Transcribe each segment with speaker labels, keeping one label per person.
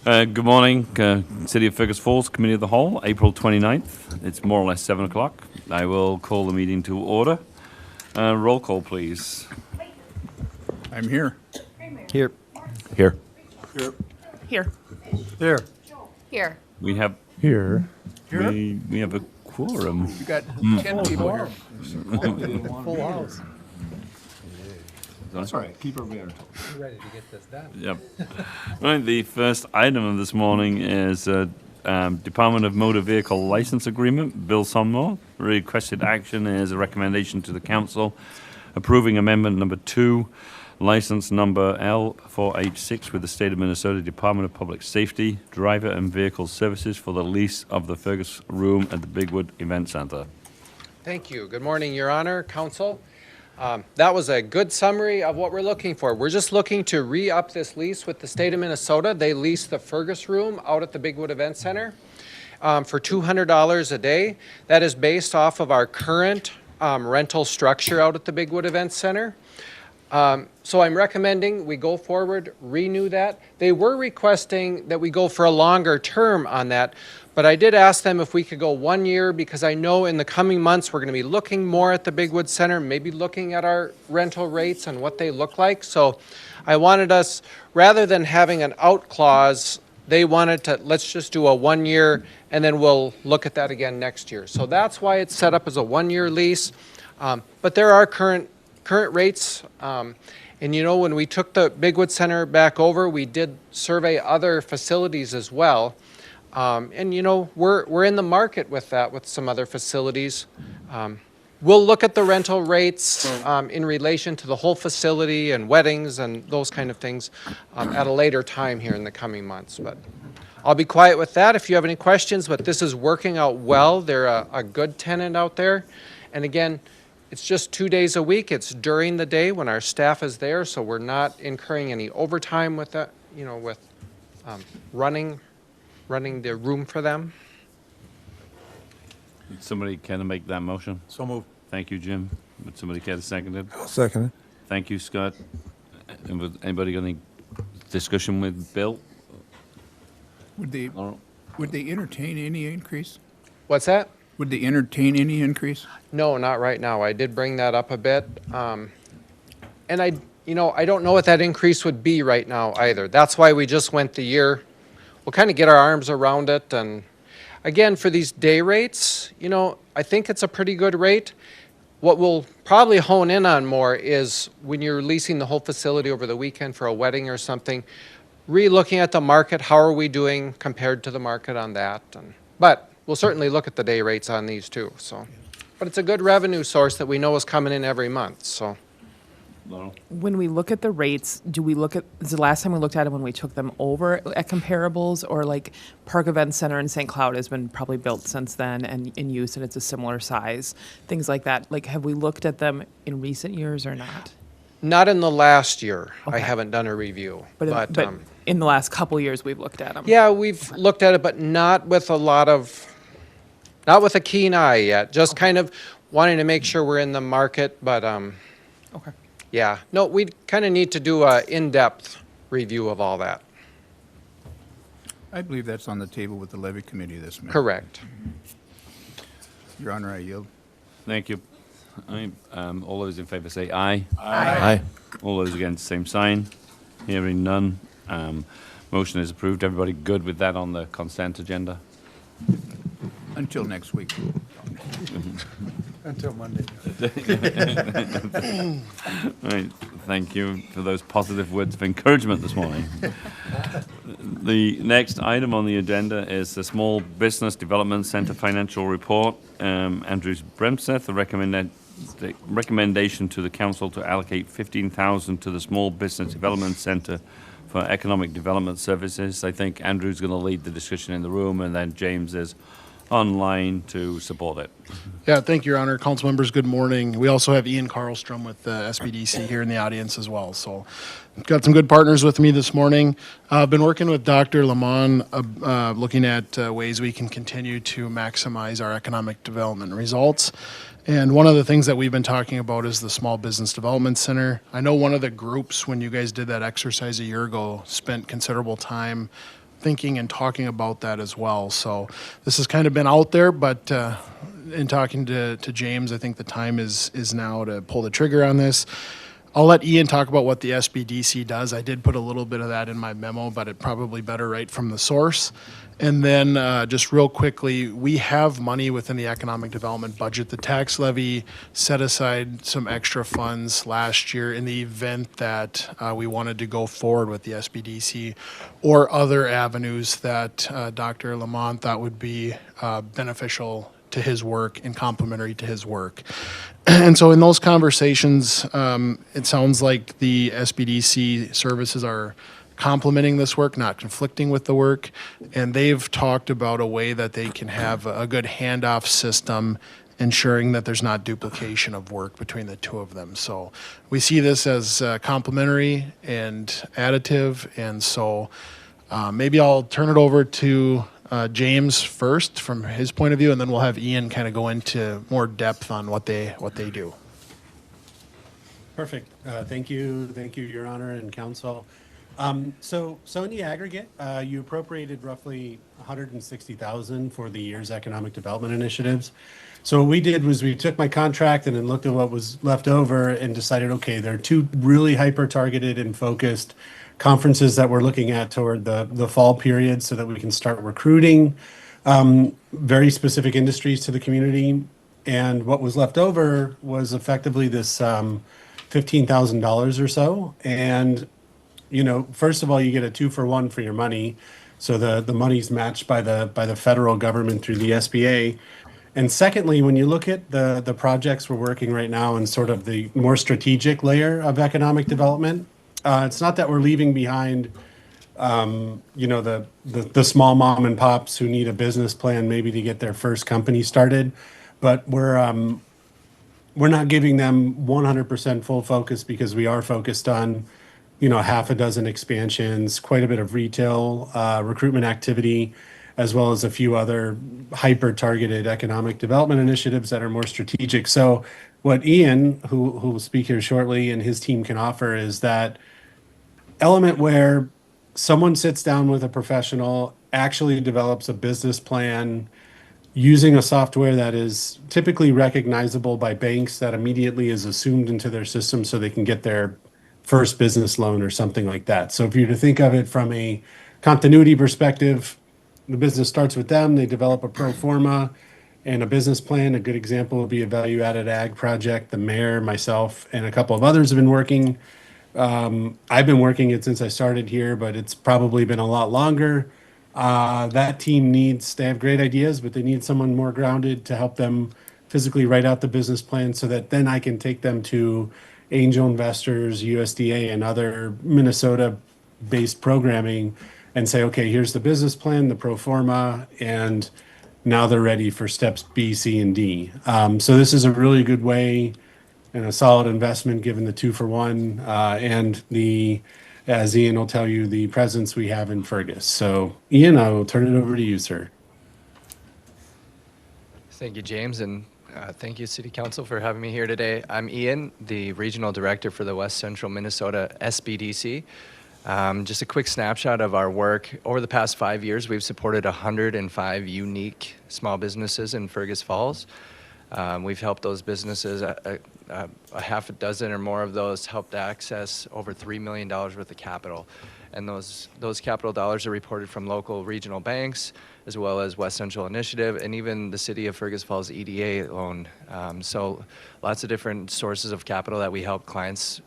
Speaker 1: Good morning, City of Fergus Falls Committee of the Whole, April 29th. It's more or less 7 o'clock. I will call the meeting to order. Roll call, please.
Speaker 2: I'm here.
Speaker 3: Here.
Speaker 1: Here.
Speaker 4: Here.
Speaker 3: There.
Speaker 4: Here.
Speaker 1: We have
Speaker 3: Here.
Speaker 1: we have a quorum.
Speaker 2: You got 10 people here.
Speaker 3: Full house.
Speaker 2: That's all right. Keep everybody on top.
Speaker 3: Ready to get this done.
Speaker 1: Yep. Right. The first item of this morning is Department of Motor Vehicle License Agreement. Bill Somnor requested action is a recommendation to the council approving amendment number 2, license number L4H6 with the State of Minnesota Department of Public Safety, driver and vehicle services for the lease of the Fergus Room at the Bigwood Event Center.
Speaker 5: Thank you. Good morning, Your Honor, Council. That was a good summary of what we're looking for. We're just looking to re-up this lease with the state of Minnesota. They lease the Fergus Room out at the Bigwood Event Center for $200 a day. That is based off of our current rental structure out at the Bigwood Event Center. So I'm recommending we go forward, renew that. They were requesting that we go for a longer term on that, but I did ask them if we could go 1 year because I know in the coming months we're going to be looking more at the Bigwood Center, maybe looking at our rental rates and what they look like. So I wanted us, rather than having an out clause, they wanted to, let's just do a 1 year and then we'll look at that again next year. So that's why it's set up as a 1 year lease. But there are current rates. And you know, when we took the Bigwood Center back over, we did survey other facilities as well. And you know, we're in the market with that, with some other facilities. We'll look at the rental rates in relation to the whole facility and weddings and those kind of things at a later time here in the coming months. But I'll be quiet with that if you have any questions, but this is working out well. They're a good tenant out there. And again, it's just 2 days a week. It's during the day when our staff is there, so we're not incurring any overtime with that, you know, with running the room for them.
Speaker 1: Somebody care to make that motion?
Speaker 3: So moved.
Speaker 1: Thank you, Jim. Would somebody care to second it?
Speaker 3: Second.
Speaker 1: Thank you, Scott. And would anybody got any discussion with Bill?
Speaker 2: Would they entertain any increase?
Speaker 5: What's that?
Speaker 2: Would they entertain any increase?
Speaker 5: No, not right now. I did bring that up a bit. And I don't know what that increase would be right now either. That's why we just went the year. We'll kind of get our arms around it. And again, for these day rates, you know, I think it's a pretty good rate. What we'll probably hone in on more is when you're leasing the whole facility over the weekend for a wedding or something, re-looking at the market, how are we doing compared to the market on that? But we'll certainly look at the day rates on these too. So, but it's a good revenue source that we know is coming in every month. So,
Speaker 4: When we look at the rates, do we look at, is the last time we looked at them when we took them over at comparables, or like Park Event Center in St. Cloud has been probably built since then and in use and it's a similar size, things like that. Like, have we looked at them in recent years or not?
Speaker 5: not in the last year. I
Speaker 4: Okay.
Speaker 5: haven't done a review.
Speaker 4: But in the last couple years, we've looked at them.
Speaker 5: Yeah, we've looked at it, but not with a keen eye yet. Just kind of wanting to make sure we're in the market, but
Speaker 4: Okay.
Speaker 5: yeah. No, we kind of need to do a in-depth review of all that.
Speaker 2: I believe that's on the table with the levy committee this month.
Speaker 5: Correct.
Speaker 2: Your Honor, I yield.
Speaker 1: Thank you. All those in favor say aye.
Speaker 3: Aye.
Speaker 1: All those against, same sign. Hearing none. Motion is approved. Everybody good with that on the consent agenda?
Speaker 2: Until next week.
Speaker 3: Until Monday.
Speaker 1: Right. Thank you for those positive words of encouragement this morning. The next item on the agenda is the Small Business Development Center Financial Report. Andrews Bremseth, the recommendation to the council to allocate $15,000 to the Small Business Development Center for economic development services. I think Andrew's going to lead the discussion in the room, and then James is online to support it.
Speaker 6: Yeah, thank you, Your Honor. Council members, good morning. We also have Ian Carlstrom with SBDC here in the audience as well. So I've got some good partners with me this morning. I've been working with Dr. Lamont looking at ways we can continue to maximize our economic development results. And one of the things that we've been talking about is the Small Business Development Center. I know one of the groups, when you guys did that exercise a year ago, spent considerable time thinking and talking about that as well. So this has kind of been out there, but in talking to James, I think the time is now to pull the trigger on this. I'll let Ian talk about what the SBDC does. I did put a little bit of that in my memo, but it probably better right from the source. And then just real quickly, we have money within the economic development budget. The tax levy set aside some extra funds last year in the event that we wanted to go forward with the SBDC or other avenues that Dr. Lamont thought would be beneficial to his work and complementary to his work. And so in those conversations, it sounds like the SBDC services are complementing this work, not conflicting with the work. And they've talked about a way that they can have a good handoff system, ensuring that there's not duplication of work between the two of them. So we see this as complementary and additive. And so maybe I'll turn it over to James first from his point of view, and then we'll have Ian kind of go into more depth on what they do.
Speaker 7: Perfect. Thank you, Your Honor and Council. So in the aggregate, you appropriated roughly $160,000 for the year's economic development initiatives. So what we did was we took my contract and then looked at what was left over and decided, okay, there are two really hyper-targeted and focused conferences that we're looking at toward the fall period so that we can start recruiting very specific industries to the community. And what was left over was effectively this $15,000 or so. And, you know, first of all, you get a 2-for-1 for your money. So the money's matched by the federal government through the SBA. And secondly, when you look at the projects we're working right now in sort of the more strategic layer of economic development, it's not that we're leaving behind, you know, the small mom and pops who need a business plan maybe to get their first company started, but we're not giving them 100% full focus because we are focused on, you know, half a dozen expansions, quite a bit of retail recruitment activity, as well as a few other hyper-targeted economic development initiatives that are more strategic. So what Ian, who will speak here shortly, and his team can offer is that element where someone sits down with a professional, actually develops a business plan using a software that is typically recognizable by banks that immediately is assumed into their system so they can get their first business loan or something like that. So if you're to think of it from a continuity perspective, the business starts with them, they develop a pro forma and a business plan. A good example would be a value-added ag project. The mayor, myself, and a couple of others have been working. I've been working it since I started here, but it's probably been a lot longer. That team they have great ideas, but they need someone more grounded to help them physically write out the business plan so that then I can take them to angel investors, USDA, and other Minnesota-based programming and say, okay, here's the business plan, the pro forma, and now they're ready for steps B, C, and D. So this is a really good way and a solid investment given the 2-for-1 and as Ian will tell you, the presence we have in Fergus. So Ian, I will turn it over to you, sir.
Speaker 8: Thank you, James, and thank you, City Council, for having me here today. I'm Ian, the Regional Director for the West Central Minnesota SBDC. Just a quick snapshot of our work. Over the past 5 years, we've supported 105 unique small businesses in Fergus Falls. We've helped those businesses, a half a dozen or more of those helped access over $3 million worth of capital. And those capital dollars are reported from local regional banks, as well as West Central Initiative, and even the City of Fergus Falls EDA loan. So lots of different sources of capital that we help clients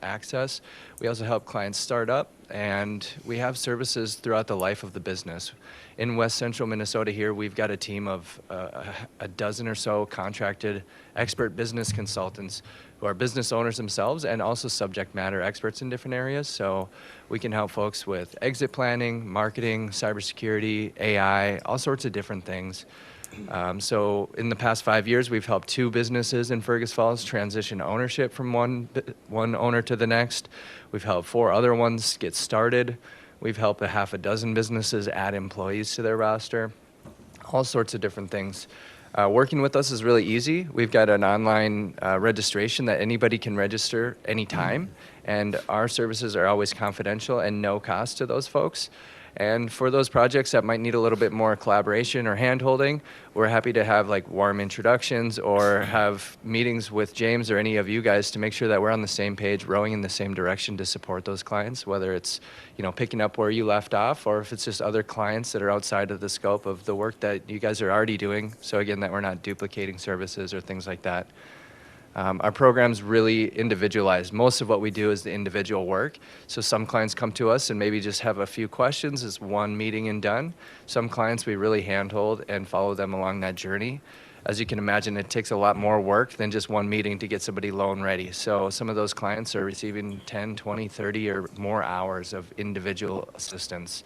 Speaker 8: access. We also help clients start up, and we have services throughout the life of the business. In West Central Minnesota here, we've got a team of a dozen or so contracted expert business consultants who are business owners themselves and also subject matter experts in different areas. So we can help folks with exit planning, marketing, cybersecurity, AI, all sorts of different things. So in the past 5 years, we've helped 2 businesses in Fergus Falls transition ownership from one owner to the next. We've helped 4 other ones get started. We've helped a half a dozen businesses add employees to their roster, all sorts of different things. Working with us is really easy. We've got an online registration that anybody can register anytime, and our services are always confidential and no cost to those folks. And for those projects that might need a little bit more collaboration or hand-holding, we're happy to have like warm introductions or have meetings with James or any of you guys to make sure that we're on the same page, rowing in the same direction to support those clients, whether it's, you know, picking up where you left off or if it's just other clients that are outside of the scope of the work that you guys are already doing. So again, that we're not duplicating services or things like that. Our program's really individualized. Most of what we do is the individual work. So some clients come to us and maybe just have a few questions. It's one meeting and done. Some clients we really handhold and follow them along that journey. As you can imagine, it takes a lot more work than just one meeting to get somebody loan ready. So some of those clients are receiving 10, 20, 30 or more hours of individual assistance.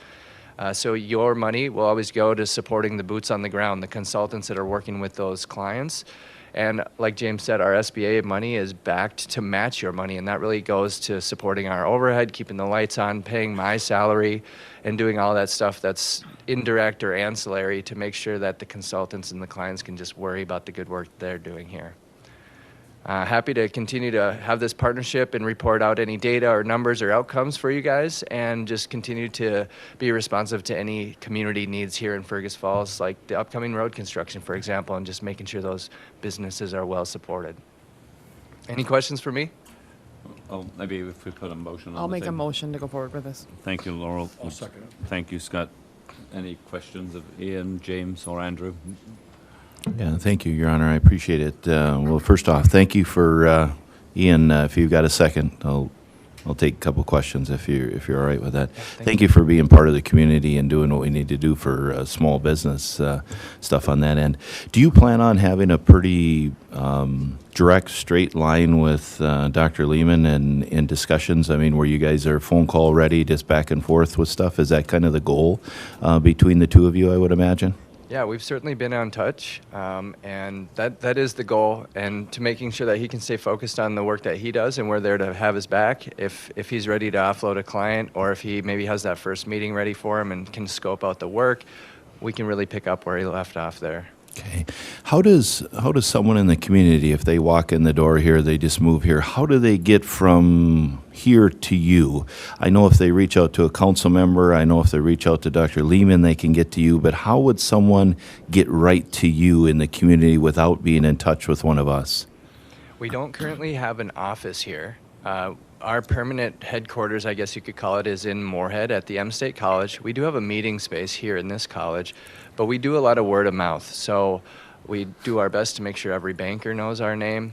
Speaker 8: So your money will always go to supporting the boots on the ground, the consultants that are working with those clients. And like James said, our SBA money is backed to match your money, and that really goes to supporting our overhead, keeping the lights on, paying my salary, and doing all that stuff that's indirect or ancillary to make sure that the consultants and the clients can just worry about the good work they're doing here. Happy to continue to have this partnership and report out any data or numbers or outcomes for you guys, and just continue to be responsive to any community needs here in Fergus Falls, like the upcoming road construction, for example, and just making sure those businesses are well supported. Any questions for me?
Speaker 1: Oh, maybe if we put a motion on
Speaker 4: I'll
Speaker 1: the
Speaker 4: make a
Speaker 1: table.
Speaker 4: motion to go forward with this.
Speaker 1: Thank you, Laurel.
Speaker 2: I'll second it.
Speaker 1: Thank you, Scott. Any questions of Ian, James, or Andrew?
Speaker 3: Yeah, thank you, Your Honor. I appreciate it. Well, first off, thank you for Ian. If you've got a second, I'll take a couple questions if you're all right with that. Thank you for being part of the community and doing what we need to do for small business stuff on that end. Do you plan on having a pretty direct, straight line with Dr. Lehman and in discussions? I mean, where you guys are phone call ready, just back and forth with stuff? Is that kind of the goal between the two of you, I would imagine?
Speaker 8: Yeah, we've certainly been on touch, and that is the goal, and to making sure that he can stay focused on the work that he does, and we're there to have his back if he's ready to offload a client, or if he maybe has that first meeting ready for him and can scope out the work, we can really pick up where he left off there.
Speaker 3: Okay. How does someone in the community, if they walk in the door here, they just move here, how do they get from here to you? I know if they reach out to a council member, I know if they reach out to Dr. Lehman, they can get to you, but how would someone get right to you in the community without being in touch with one of us?
Speaker 8: We don't currently have an office here. Our permanent headquarters, I guess you could call it, is in Moorhead at the M State College. We do have a meeting space here in this college, but we do a lot of word of mouth. So we do our best to make sure every banker knows our name,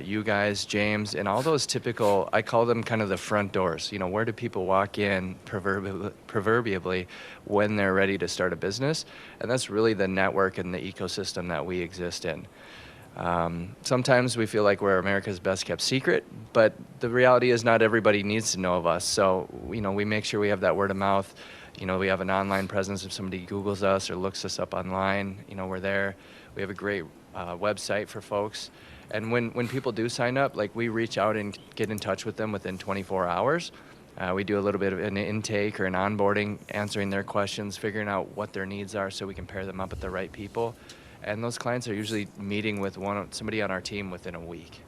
Speaker 8: you guys, James, and all those typical, I call them kind of the front doors. You know, where do people walk in proverbially when they're ready to start a business? And that's really the network and the ecosystem that we exist in. Sometimes we feel like we're America's best kept secret, but the reality is not everybody needs to know of us. So, you know, we make sure we have that word of mouth. You know, we have an online presence. If somebody Googles us or looks us up online, you know, we're there. We have a great website for folks. And when people do sign up, like, we reach out and get in touch with them within 24 hours. We do a little bit of an intake or an onboarding, answering their questions, figuring out what their needs are so we can pair them up with the right people. And those clients are usually meeting with somebody on our team within a week.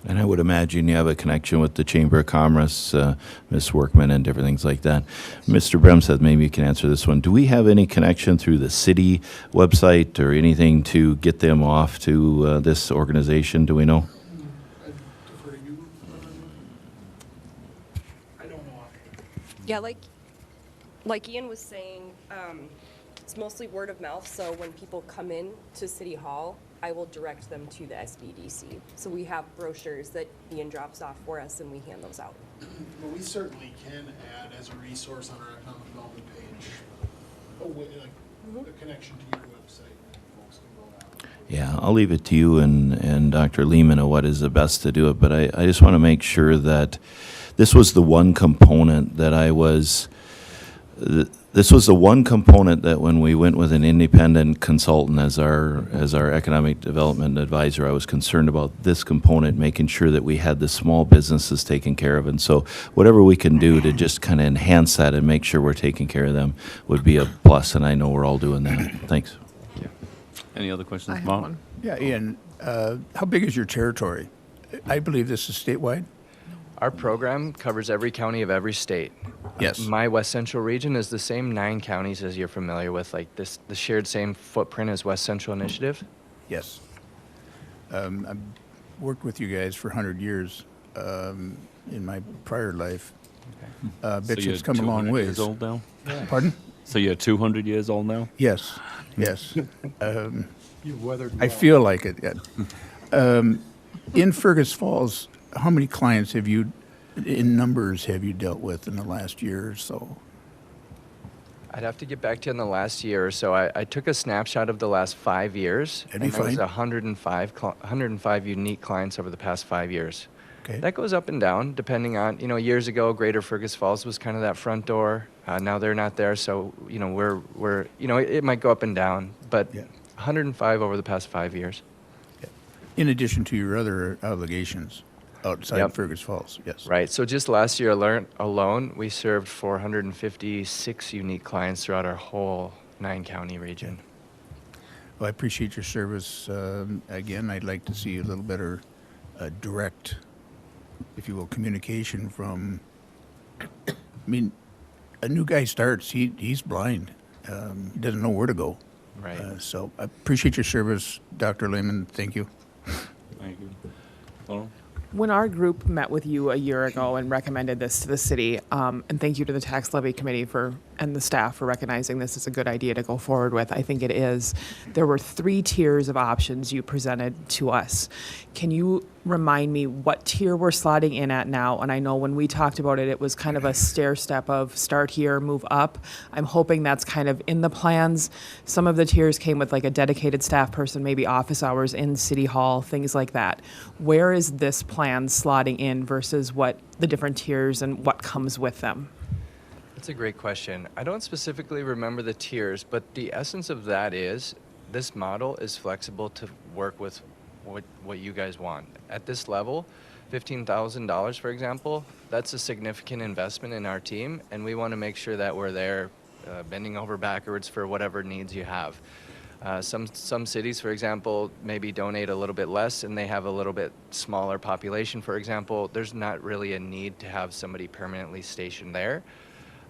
Speaker 3: And I would imagine you have a connection with the Chamber of Commerce, Ms. Workman, and different things like that. Mr. Bremseth, maybe you can answer this one. Do we have any connection through the city website or anything to get them off to this organization? Do we know?
Speaker 9: Yeah, like Ian was saying, it's mostly word of mouth. So when people come in to City Hall, I will direct them to the SBDC. So we have brochures that Ian drops off for us, and we hand those out.
Speaker 6: Well, we certainly can add as a resource on our economic development page, a connection to your website. Folks can go out.
Speaker 3: Yeah, I'll leave it to you and Dr. Lehman on what is the best to do it, but I just want to make sure that this was the one component that this was the one component that when we went with an independent consultant as our economic development advisor, I was concerned about this component, making sure that we had the small businesses taken care of. And so whatever we can do to just kind of enhance that and make sure we're taking care of them would be a plus, and I know we're all doing that. Thanks.
Speaker 1: Any other questions,
Speaker 4: I have
Speaker 1: Mark?
Speaker 4: one.
Speaker 2: Yeah, Ian, how big is your territory? I believe this is statewide?
Speaker 8: Our program covers every county of every state.
Speaker 2: Yes.
Speaker 8: My West Central region is the same 9 counties as you're familiar with, like this, the shared same footprint as West Central Initiative.
Speaker 2: Yes. I've worked with you guys for 100 years in my prior life. Bishop's come a long
Speaker 1: 200
Speaker 2: ways.
Speaker 1: years old now?
Speaker 2: Pardon?
Speaker 1: So you're 200 years old now?
Speaker 2: Yes, yes.
Speaker 7: You've weathered
Speaker 2: I feel like it. Yeah. In Fergus Falls, how many clients have you, in numbers, have you dealt with in the last year or so?
Speaker 8: I'd have to get back to you in the last year or so. I took a snapshot of the last 5 years,
Speaker 2: That'd be
Speaker 8: and there was
Speaker 2: fine.
Speaker 8: 105 unique clients over the past 5 years.
Speaker 2: Okay.
Speaker 8: That goes up and down depending on, years ago, Greater Fergus Falls was kind of that front door. Now they're not there, so, we're it might go up and down, but
Speaker 2: Yeah.
Speaker 8: 105 over the past 5 years.
Speaker 2: In addition to your other obligations outside
Speaker 8: Yep.
Speaker 2: Fergus Falls, yes.
Speaker 8: Right. So just last year alone, we served 456 unique clients throughout our whole 9-county region.
Speaker 2: Well, I appreciate your service. Again, I'd like to see a little better direct, if you will, communication from, I mean, a new guy starts, he's blind. He doesn't know where to go.
Speaker 8: Right.
Speaker 2: So I appreciate your service, Dr. Lehman. Thank you.
Speaker 1: Thank you. Laurel?
Speaker 4: When our group met with you a year ago and recommended this to the city, and thank you to the tax levy committee and the staff for recognizing this is a good idea to go forward with, I think it is. There were 3 tiers of options you presented to us. Can you remind me what tier we're slotting in at now? And I know when we talked about it, it was kind of a stair step of start here, move up. I'm hoping that's kind of in the plans. Some of the tiers came with like a dedicated staff person, maybe office hours in City Hall, things like that. Where is this plan slotting in versus what the different tiers and what comes with them?
Speaker 8: That's a great question. I don't specifically remember the tiers, but the essence of that is this model is flexible to work with what you guys want. At this level, $15,000, for example, that's a significant investment in our team, and we want to make sure that we're there bending over backwards for whatever needs you have. Some cities, for example, maybe donate a little bit less and they have a little bit smaller population, for example. There's not really a need to have somebody permanently stationed there.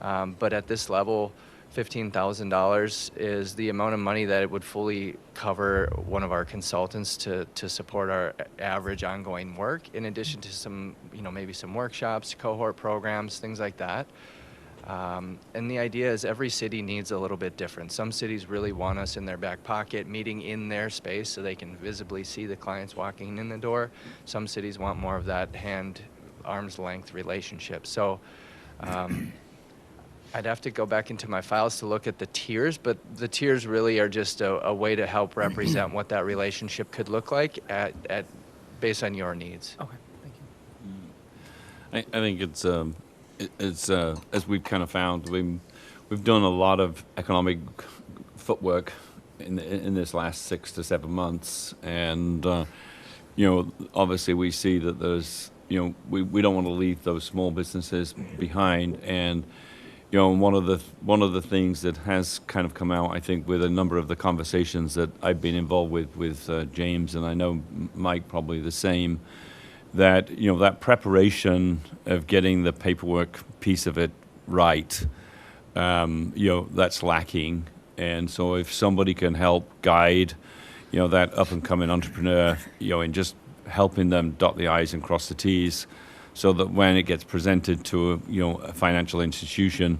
Speaker 8: But at this level, $15,000 is the amount of money that it would fully cover one of our consultants to support our average ongoing work, in addition to some, maybe some workshops, cohort programs, things like that. And the idea is every city needs a little bit different. Some cities really want us in their back pocket, meeting in their space so they can visibly see the clients walking in the door. Some cities want more of that arm's length relationship. So I'd have to go back into my files to look at the tiers, but the tiers really are just a way to help represent what that relationship could look like based on your needs.
Speaker 4: Okay, thank you.
Speaker 1: I think it's as we've kind of found, we've done a lot of economic footwork in this last 6 to 7 months, and obviously we see that there's we don't want to leave those small businesses behind, and one of the things that has kind of come out, I think, with a number of the conversations that I've been involved with James, and I know Mike probably the same, that that preparation of getting the paperwork piece of it right, that's lacking. And so if somebody can help guide that up and coming entrepreneur, in just helping them dot the I's and cross the T's, so that when it gets presented to a financial institution,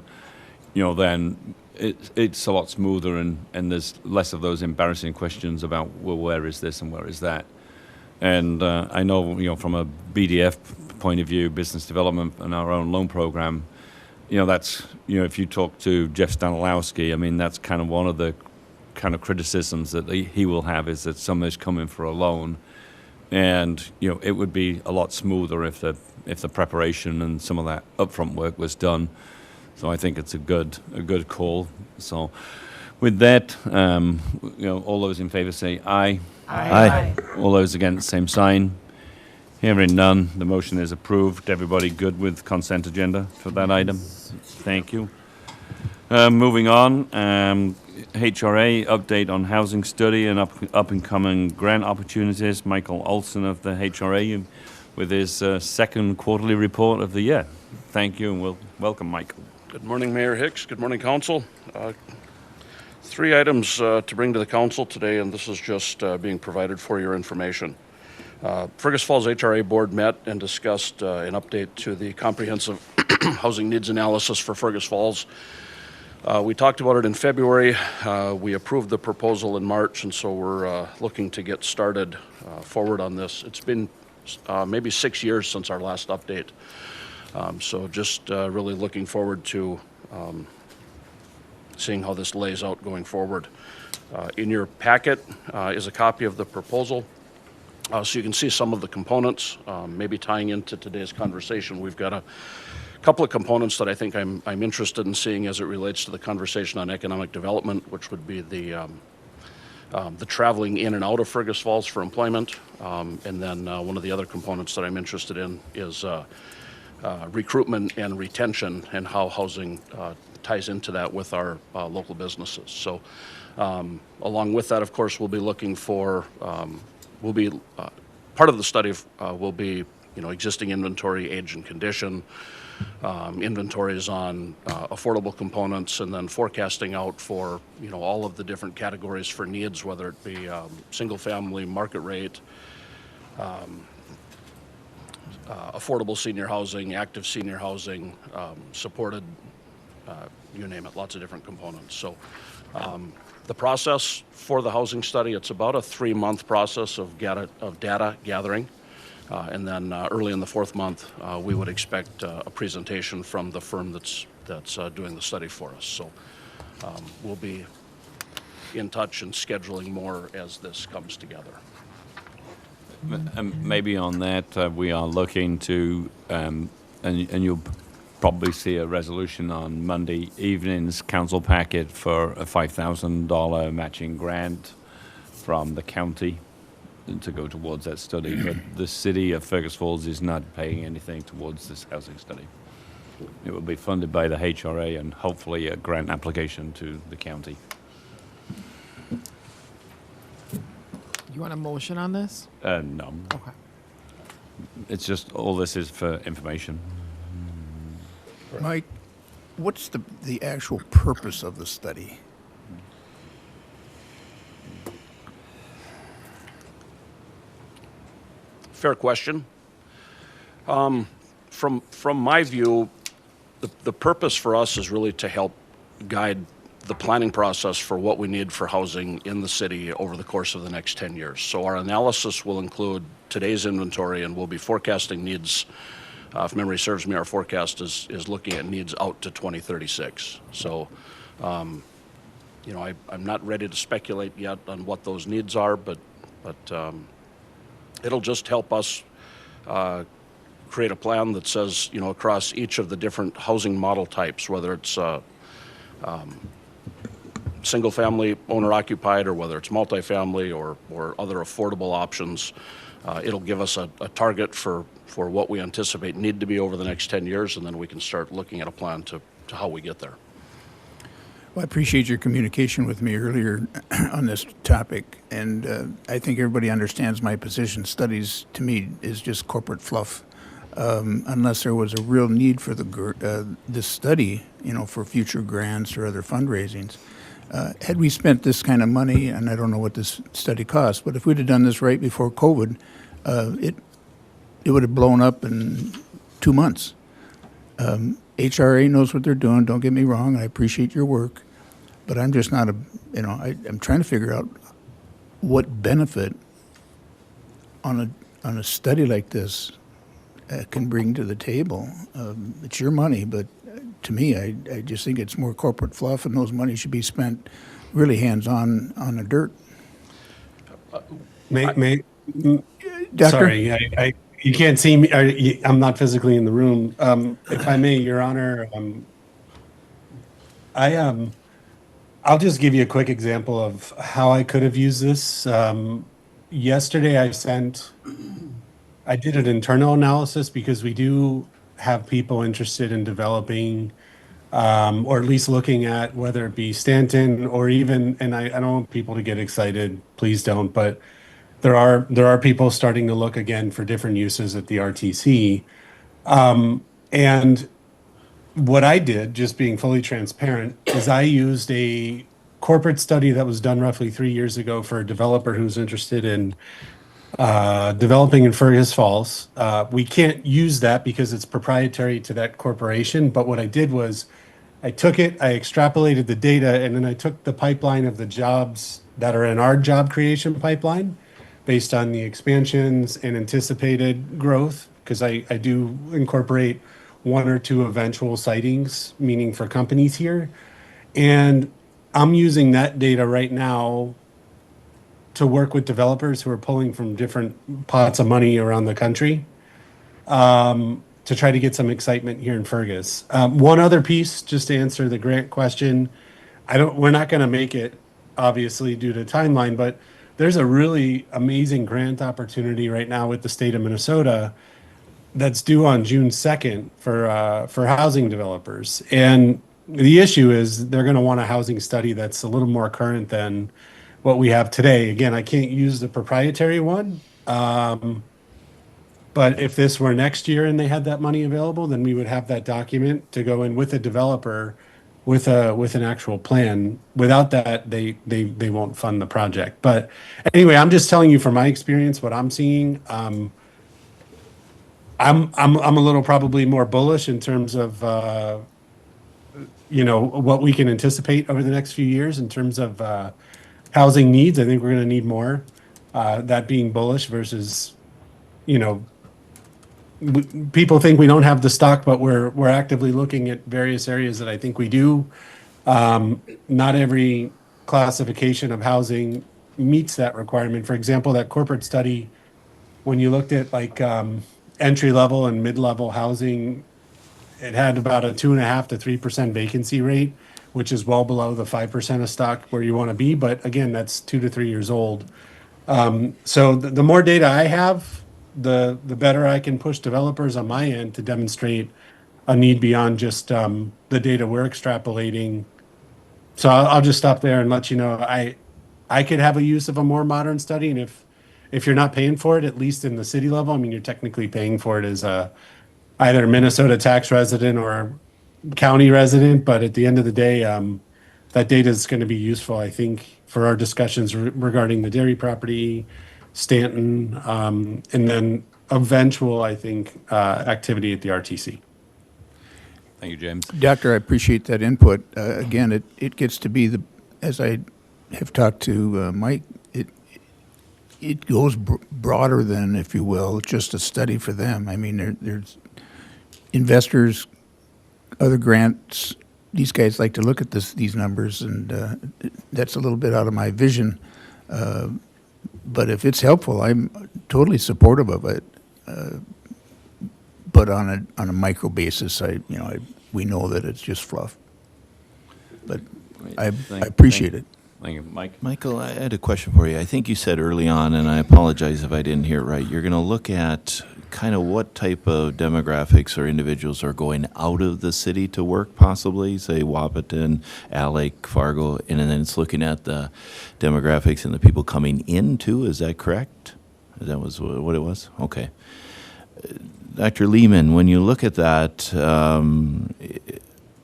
Speaker 1: then it's a lot smoother, and there's less of those embarrassing questions about, well, where is this and where is that. And I know, from a BDF point of view, business development and our own loan program, that's, if you talk to Jeff Stanilowski, I mean, that's kind of one of the kind of criticisms that he will have, is that somebody's coming for a loan. And, it would be a lot smoother if the preparation and some of that upfront work was done. So I think it's a good call. So with that, all those in favor say aye.
Speaker 3: Aye.
Speaker 1: All those against, same sign. Hearing none, the motion is approved. Everybody good with consent agenda for that item? Thank you. Moving on, HRA update on housing study and up and coming grant opportunities. Michael Olson of the HRA, you with his second quarterly report of the year. Thank you, and welcome, Michael.
Speaker 10: Good morning, Mayor Hicks. Good morning, Council. Three items to bring to the Council today, and this is just being provided for your information. Fergus Falls HRA Board met and discussed an update to the comprehensive housing needs analysis for Fergus Falls. We talked about it in February. We approved the proposal in March, and so we're looking to get started forward on this. It's been maybe 6 years since our last update. So just really looking forward to seeing how this lays out going forward. In your packet is a copy of the proposal. So you can see some of the components, maybe tying into today's conversation. We've got a couple of components that I think I'm interested in seeing as it relates to the conversation on economic development, which would be the traveling in and out of Fergus Falls for employment. And then one of the other components that I'm interested in is recruitment and retention and how housing ties into that with our local businesses. So along with that, of course, we'll be looking for, part of the study will be, existing inventory, age and condition, inventories on affordable components, and then forecasting out for, all of the different categories for needs, whether it be single family, market rate, affordable senior housing, active senior housing, supported, you name it, lots of different components. So the process for the housing study, it's about a 3-month process of data gathering. And then early in the 4th month, we would expect a presentation from the firm that's doing the study for us. So we'll be in touch and scheduling more as this comes together.
Speaker 1: Maybe on that, we are looking to, and you'll probably see a resolution on Monday evening's council packet for a $5,000 matching grant from the county to go towards that study. But the city of Fergus Falls is not paying anything towards this housing study. It will be funded by the HRA and hopefully a grant application to the county.
Speaker 4: You want a motion on this?
Speaker 1: No.
Speaker 4: Okay.
Speaker 1: It's just, all this is for information.
Speaker 2: Mike, what's the actual purpose of the study?
Speaker 10: Fair question. From my view, the purpose for us is really to help guide the planning process for what we need for housing in the city over the course of the next 10 years. So our analysis will include today's inventory, and we'll be forecasting needs. If memory serves me, our forecast is looking at needs out to 2036. So, I'm not ready to speculate yet on what those needs are, but it'll just help us create a plan that says, across each of the different housing model types, whether it's single-family owner-occupied or whether it's multifamily or other affordable options, it'll give us a target for what we anticipate need to be over the next 10 years, and then we can start looking at a plan to how we get there.
Speaker 2: Well, I appreciate your communication with me earlier on this topic, and I think everybody understands my position. Studies, to me, is just corporate fluff. Unless there was a real need for this study, for future grants or other fundraisings. Had we spent this kind of money, and I don't know what this study cost, but if we'd have done this right before COVID, it would have blown up in 2 months. HRA knows what they're doing. Don't get me wrong. I appreciate your work, but I'm just not I'm trying to figure out what benefit on a study like this can bring to the table. It's your money, but to me, I just think it's more corporate fluff, and those money should be spent really hands-on on the dirt. Doctor?
Speaker 7: Sorry, you can't see me. I'm not physically in the room. If I may, Your Honor, I'll just give you a quick example of how I could have used this. Yesterday, I did an internal analysis because we do have people interested in developing, or at least looking at whether it be Stanton or even, and I don't want people to get excited, please don't, but there are people starting to look again for different uses at the RTC. And what I did, just being fully transparent, is I used a corporate study that was done roughly 3 years ago for a developer who's interested in developing in Fergus Falls. We can't use that because it's proprietary to that corporation. But what I did was I took it, I extrapolated the data, and then I took the pipeline of the jobs that are in our job creation pipeline based on the expansions and anticipated growth, because I do incorporate one or two eventual sightings, meaning for companies here. And I'm using that data right now to work with developers who are pulling from different pots of money around the country to try to get some excitement here in Fergus. One other piece, just to answer the grant question, we're not going to make it, obviously, due to timeline, but there's a really amazing grant opportunity right now with the state of Minnesota that's due on June 2nd for housing developers. And the issue is they're going to want a housing study that's a little more current than what we have today. Again, I can't use the proprietary one. But if this were next year and they had that money available, then we would have that document to go in with a developer with an actual plan. Without that, they won't fund the project. But anyway, I'm just telling you from my experience what I'm seeing. I'm a little probably more bullish in terms of what we can anticipate over the next few years in terms of housing needs. I think we're going to need more. That being bullish versus, people think we don't have the stock, but we're actively looking at various areas that I think we do. Not every classification of housing meets that requirement. For example, that corporate study, when you looked at like entry level and mid-level housing, it had about a 2.5% to 3% vacancy rate, which is well below the 5% of stock where you want to be. But again, that's 2 to 3 years old. So the more data I have, the better I can push developers on my end to demonstrate a need beyond just the data we're extrapolating. So I'll just stop there and let you know I could have a use of a more modern study, and if you're not paying for it, at least in the city level, I mean, you're technically paying for it as either a Minnesota tax resident or county resident. But at the end of the day, that data is going to be useful, I think, for our discussions regarding the dairy property, Stanton, and then eventual, I think, activity at the RTC.
Speaker 1: Thank you, James.
Speaker 2: Doctor, I appreciate that input. Again, it gets to be as I have talked to Mike, it goes broader than, if you will, just a study for them. I mean, there's investors, other grants. These guys like to look at these numbers, and that's a little bit out of my vision. But if it's helpful, I'm totally supportive of it. But on a micro basis, we know that it's just fluff. But I appreciate it.
Speaker 1: Thank you. Mike?
Speaker 3: Michael, I had a question for you. I think you said early on, and I apologize if I didn't hear it right, you're going to look at kind of what type of demographics or individuals are going out of the city to work, possibly, say Wapaton, Alec, Fargo, and then it's looking at the demographics and the people coming in too. Is that correct? That was what it was? Okay. Dr. Lehman, when you look at that,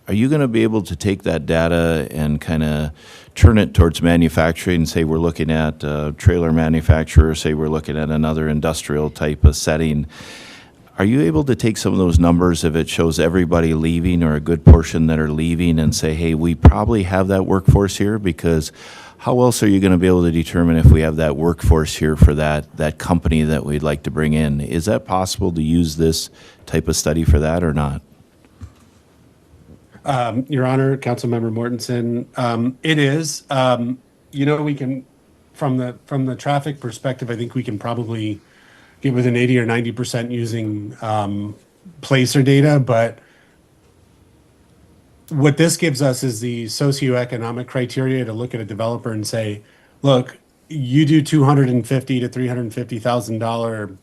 Speaker 3: are you going to be able to take that data and kind of turn it towards manufacturing? Say we're looking at a trailer manufacturer, say we're looking at another industrial type of setting. Are you able to take some of those numbers if it shows everybody leaving or a good portion that are leaving and say, hey, we probably have that workforce here? Because how else are you going to be able to determine if we have that workforce here for that company that we'd like to bring in? Is that possible to use this type of study for that or not?
Speaker 7: Your Honor, Councilmember Mortensen, it is. We can, from the traffic perspective, I think we can probably get within 80 or 90% using placer data. But what this gives us is the socioeconomic criteria to look at a developer and say, look, you do $250,000 to $350,000,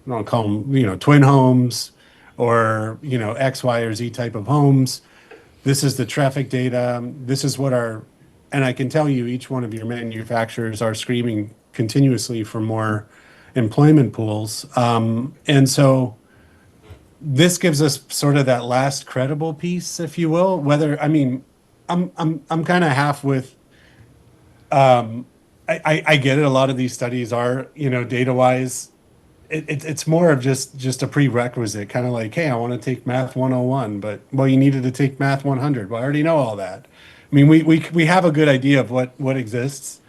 Speaker 7: I don't call them, twin homes or, X, Y, or Z type of homes. This is the traffic data. This is what and I can tell you each one of your manufacturers are screaming continuously for more employment pools. And so this gives us sort of that last credible piece, if you will. Whether, I mean, I'm kind of half with. I get it. A lot of these studies are, data wise, it's more of just a prerequisite, kind of like, hey, I want to take Math 101, but well, you needed to take Math 100. Well, I already know all that. I mean, we have a good idea of what exists,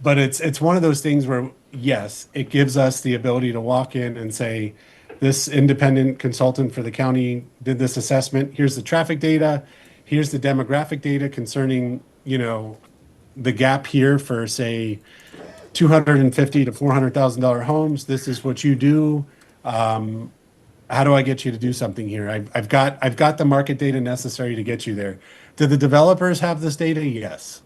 Speaker 7: but it's one of those things where yes, it gives us the ability to walk in and say, this independent consultant for the county did this assessment. Here's the traffic data. Here's the demographic data concerning, the gap here for say $250,000 to $400,000 homes. This is what you do. How do I get you to do something here? I've got the market data necessary to get you there. Do the developers have this data? Yes.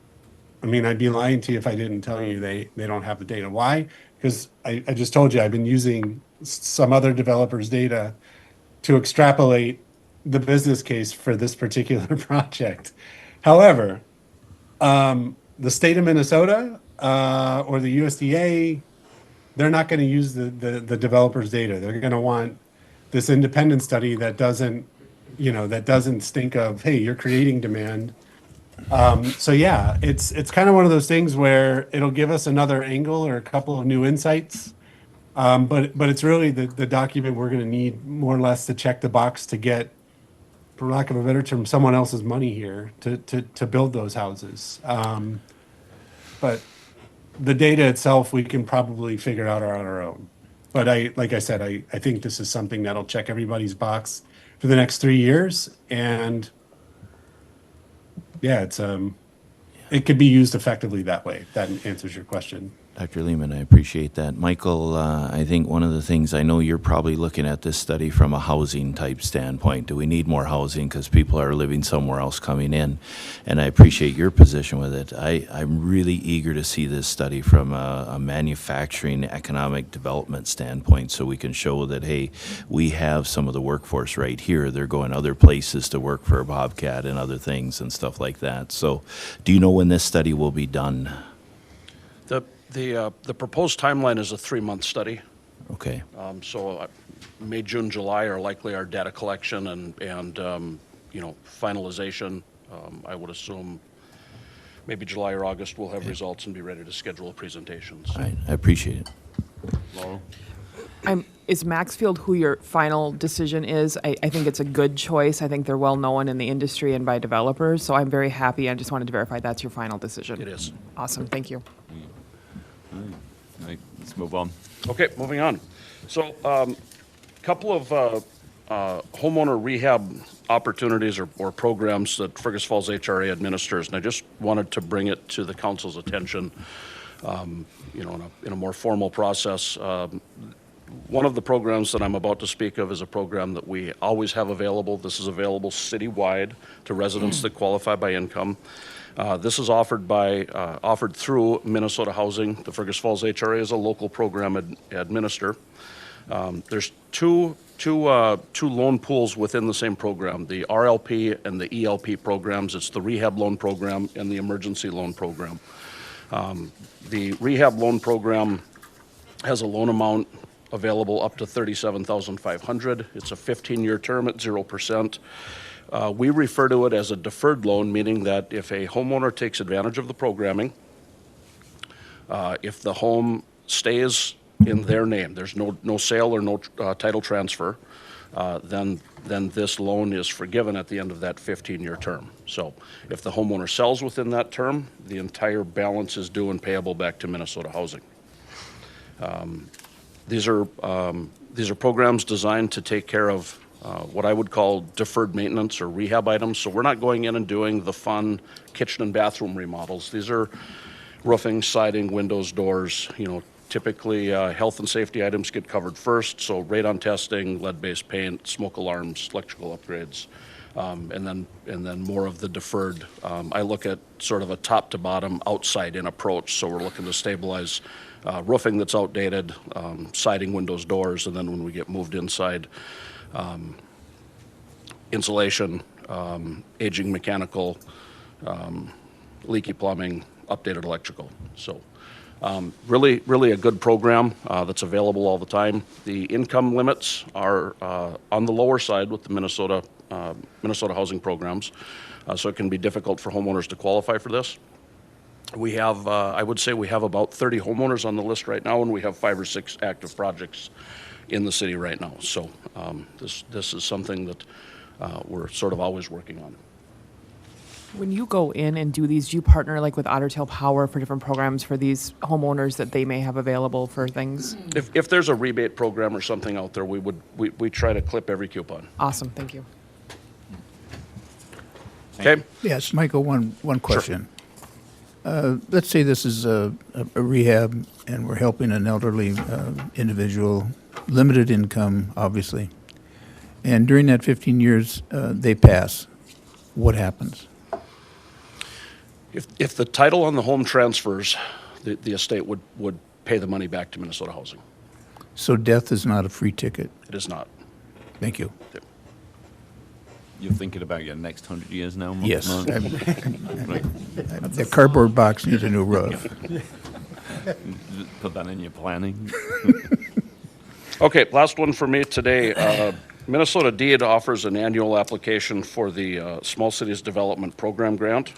Speaker 7: I mean, I'd be lying to you if I didn't tell you they don't have the data. Why? Because I just told you I've been using some other developers' data to extrapolate the business case for this particular project. However, the state of Minnesota or the USDA, they're not going to use the developers' data. They're going to want this independent study that doesn't stink of, hey, you're creating demand. So yeah, it's kind of one of those things where it'll give us another angle or a couple of new insights. But it's really the document we're going to need more or less to check the box to get, for lack of a better term, someone else's money here to build those houses. But the data itself, we can probably figure out on our own. But like I said, I think this is something that'll check everybody's box for the next 3 years. And yeah, it could be used effectively that way. If that answers your question.
Speaker 3: Dr. Lehman, I appreciate that. Michael, I think one of the things, I know you're probably looking at this study from a housing type standpoint. Do we need more housing because people are living somewhere else coming in? And I appreciate your position with it. I'm really eager to see this study from a manufacturing economic development standpoint so we can show that, hey, we have some of the workforce right here. They're going other places to work for Bobcat and other things and stuff like that. So do you know when this study will be done?
Speaker 10: The proposed timeline is a 3-month study.
Speaker 3: Okay.
Speaker 10: So May, June, July are likely our data collection and finalization. I would assume maybe July or August we'll have results and be ready to schedule presentations.
Speaker 3: All right, I appreciate it.
Speaker 10: Laurel?
Speaker 4: Is Maxfield who your final decision is? I think it's a good choice. I think they're well known in the industry and by developers, so I'm very happy. I just wanted to verify that's your final decision.
Speaker 10: It is.
Speaker 4: Awesome, thank you.
Speaker 1: All right, let's move on.
Speaker 10: Okay, moving on. So a couple of homeowner rehab opportunities or programs that Fergus Falls HRA administers, and I just wanted to bring it to the council's attention, in a more formal process. One of the programs that I'm about to speak of is a program that we always have available. This is available citywide to residents that qualify by income. This is offered through Minnesota Housing. The Fergus Falls HRA is a local program administrator. There's two loan pools within the same program, the RLP and the ELP programs. It's the rehab loan program and the emergency loan program. The rehab loan program has a loan amount available up to $37,500. It's a 15-year term at 0%. We refer to it as a deferred loan, meaning that if a homeowner takes advantage of the programming, if the home stays in their name, there's no sale or no title transfer, then this loan is forgiven at the end of that 15-year term. So if the homeowner sells within that term, the entire balance is due and payable back to Minnesota Housing. These are programs designed to take care of what I would call deferred maintenance or rehab items. So we're not going in and doing the fun kitchen and bathroom remodels. These are roofing, siding, windows, doors. Typically health and safety items get covered first. So radon testing, lead-based paint, smoke alarms, electrical upgrades, and then more of the deferred. I look at sort of a top to bottom outside in approach. So we're looking to stabilize roofing that's outdated, siding, windows, doors, and then when we get moved inside, insulation, aging mechanical, leaky plumbing, updated electrical. So Really a good program that's available all the time. The income limits are on the lower side with the Minnesota housing programs, so it can be difficult for homeowners to qualify for this. We have, I would say we have about 30 homeowners on the list right now, and we have 5 or 6 active projects in the city right now. So this is something that we're sort of always working on.
Speaker 4: When you go in and do these, do you partner like with Otter Tail Power for different programs for these homeowners that they may have available for things?
Speaker 10: If there's a rebate program or something out there, we try to clip every coupon.
Speaker 4: Awesome, thank you.
Speaker 10: Okay?
Speaker 2: Yes, Michael, one question. Let's say this is a rehab and we're helping an elderly individual, limited income, obviously. And during that 15 years, they pass. What happens?
Speaker 10: If the title on the home transfers, the estate would pay the money back to Minnesota Housing.
Speaker 2: So death is not a free ticket.
Speaker 10: It is not.
Speaker 2: Thank you.
Speaker 1: You're thinking about your next 100 years now?
Speaker 2: Yes.
Speaker 1: Mark? Right.
Speaker 2: The cardboard box needs a new roof.
Speaker 1: Put that in your planning.
Speaker 10: Okay, last one for me today. Minnesota DEED offers an annual application for the Small Cities Development Program grant.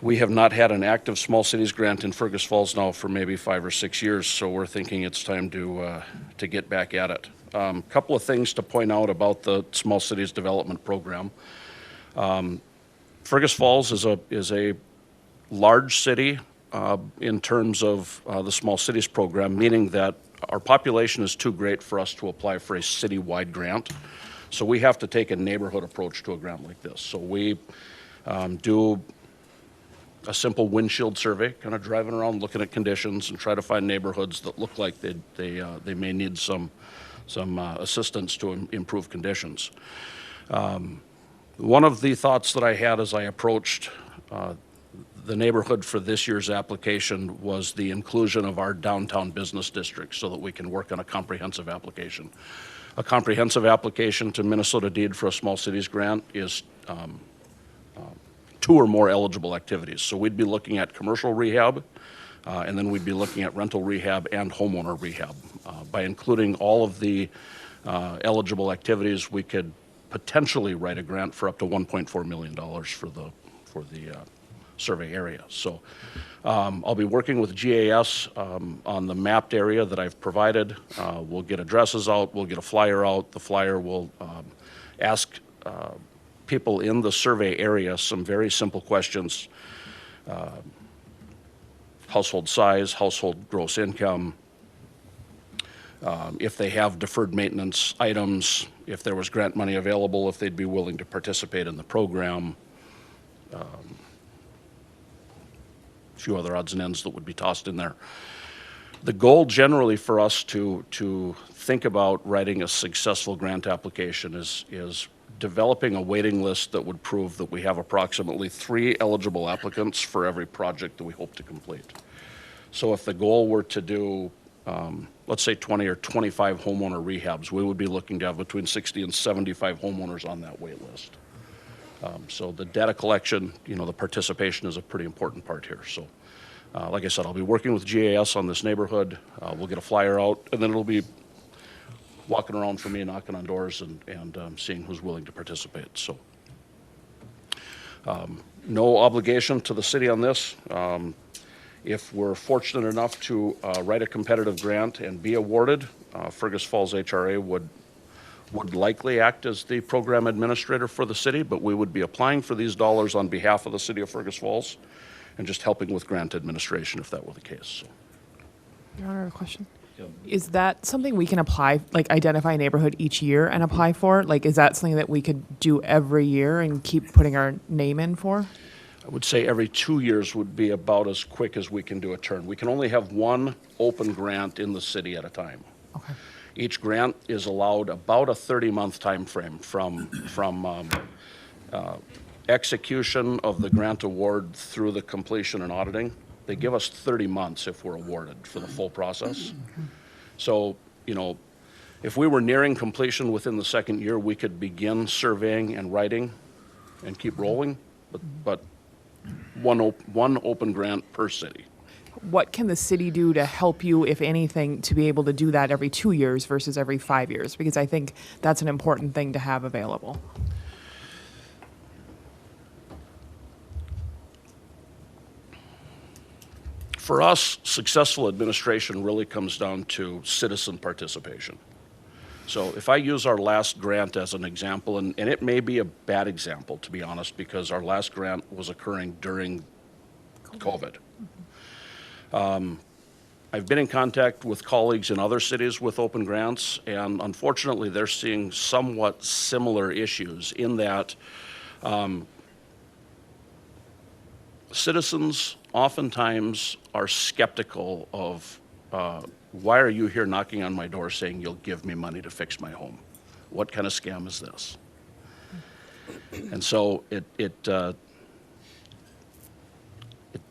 Speaker 10: We have not had an active small cities grant in Fergus Falls now for maybe 5 or 6 years, so we're thinking it's time to get back at it. Couple of things to point out about the Small Cities Development Program. Fergus Falls is a large city in terms of the Small Cities Program, meaning that our population is too great for us to apply for a citywide grant. So we have to take a neighborhood approach to a grant like this. So we do a simple windshield survey, kind of driving around looking at conditions and try to find neighborhoods that look like they may need some assistance to improve conditions. One of the thoughts that I had as I approached the neighborhood for this year's application was the inclusion of our downtown business district so that we can work on a comprehensive application. A comprehensive application to Minnesota DEED for a small cities grant is 2 or more eligible activities. So we'd be looking at commercial rehab, and then we'd be looking at rental rehab and homeowner rehab. By including all of the eligible activities, we could potentially write a grant for up to $1.4 million for the survey area. So I'll be working with GAS on the mapped area that I've provided. We'll get addresses out, we'll get a flyer out. The flyer will ask people in the survey area some very simple questions. Household size, household gross income, if they have deferred maintenance items, if there was grant money available, if they'd be willing to participate in the program. A few other odds and ends that would be tossed in there. The goal generally for us to think about writing a successful grant application is developing a waiting list that would prove that we have approximately 3 eligible applicants for every project that we hope to complete. So if the goal were to do, let's say 20 or 25 homeowner rehabs, we would be looking to have between 60 and 75 homeowners on that wait list. So the data collection, the participation is a pretty important part here. So like I said, I'll be working with GAS on this neighborhood. We'll get a flyer out, and then it'll be walking around for me, knocking on doors and seeing who's willing to participate. So no obligation to the city on this. If we're fortunate enough to write a competitive grant and be awarded, Fergus Falls HRA would likely act as the program administrator for the city, but we would be applying for these dollars on behalf of the city of Fergus Falls and just helping with grant administration if that were the case. So.
Speaker 4: Your Honor, a question. Is that something we can apply, like identify a neighborhood each year and apply for? Like, is that something that we could do every year and keep putting our name in for?
Speaker 10: I would say every 2 years would be about as quick as we can do a turn. We can only have one open grant in the city at a time.
Speaker 4: Okay.
Speaker 10: Each grant is allowed about a 30-month time frame from execution of the grant award through the completion and auditing. They give us 30 months if we're awarded for the full process. So, if we were nearing completion within the second year, we could begin surveying and writing and keep rolling. But one open grant per city.
Speaker 4: What can the city do to help you, if anything, to be able to do that every 2 years versus every 5 years? Because I think that's an important thing to have available.
Speaker 10: For us, successful administration really comes down to citizen participation. So if I use our last grant as an example, and it may be a bad example, to be honest, because our last grant was occurring during COVID. I've been in contact with colleagues in other cities with open grants, and unfortunately, they're seeing somewhat similar issues in that citizens oftentimes are skeptical of why are you here knocking on my door saying you'll give me money to fix my home? What kind of scam is this? And so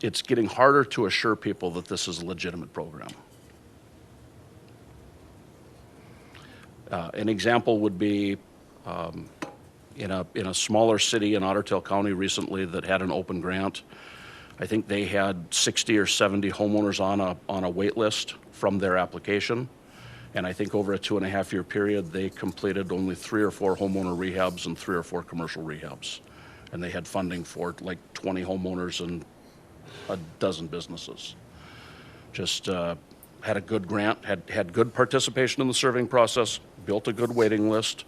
Speaker 10: it's getting harder to assure people that this is a legitimate program. An example would be in a smaller city in Otter Tail County recently that had an open grant. I think they had 60 or 70 homeowners on a wait list from their application. And I think over a 2.5-year period, they completed only 3 or 4 homeowner rehabs and 3 or 4 commercial rehabs. And they had funding for like 20 homeowners and a dozen businesses. Just had a good grant, had good participation in the surveying process, built a good waiting list,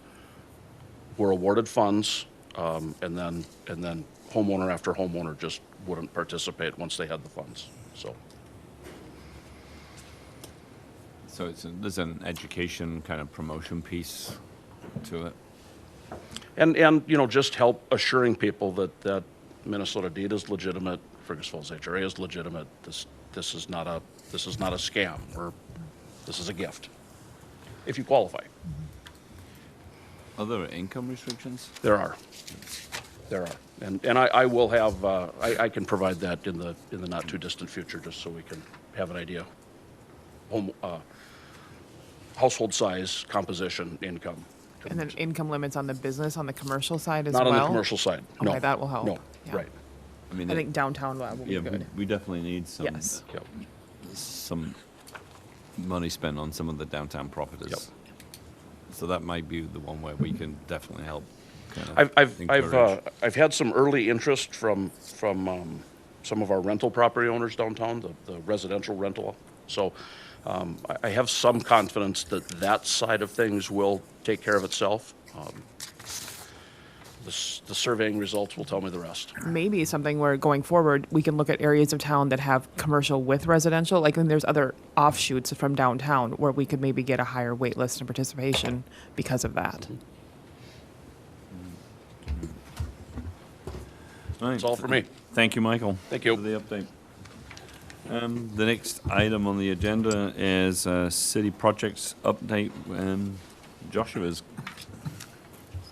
Speaker 10: were awarded funds, and then homeowner after homeowner just wouldn't participate once they had the funds.
Speaker 1: So there's an education kind of promotion piece to it.
Speaker 10: And just help assuring people that Minnesota Deed is legitimate, Fergus Falls HRA is legitimate. This is not a scam, or this is a gift, if you qualify.
Speaker 1: Are there income restrictions?
Speaker 10: There are. And I will have, I can provide that in the not too distant future, just so we can have an idea. Household size, composition, income.
Speaker 4: And then income limits on the business, on the commercial side as well?
Speaker 10: Not on the commercial side, no.
Speaker 4: Okay, that will help.
Speaker 10: No,
Speaker 4: Yeah.
Speaker 10: right.
Speaker 1: I mean,
Speaker 4: I think downtown will be
Speaker 1: yeah,
Speaker 4: good.
Speaker 1: we definitely need some
Speaker 4: Yes.
Speaker 10: Yep.
Speaker 1: some money spent on some of the downtown properties.
Speaker 10: Yep.
Speaker 1: So that might be the one where we can definitely help. Kind of encourage.
Speaker 10: I've had some early interest from some of our rental property owners downtown, the residential rental. So I have some confidence that side of things will take care of itself. The surveying results will tell me the rest.
Speaker 4: Maybe something where going forward, we can look at areas of town that have commercial with residential, like when there's other offshoots from downtown where we could maybe get a higher wait list and participation because of that.
Speaker 1: Right.
Speaker 10: That's all for me.
Speaker 1: Thank you, Michael.
Speaker 10: Thank you.
Speaker 1: For the update. The next item on the agenda is city projects update. Joshua's.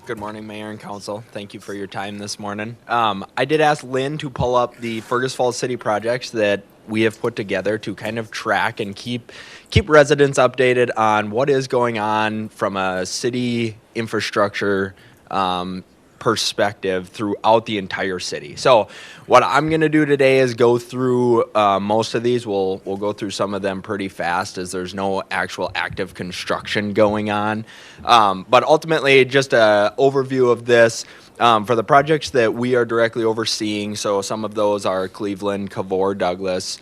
Speaker 11: Good morning, Mayor and Council. Thank you for your time this morning. I did ask Lynn to pull up the Fergus Falls City projects that we have put together to kind of track and keep residents updated on what is going on from a city infrastructure perspective throughout the entire city. So what I'm going to do today is go through most of these. We'll go through some of them pretty fast as there's no actual active construction going on. But ultimately, just an overview of this. For the projects that we are directly overseeing, so some of those are Cleveland, Cavour, Douglas.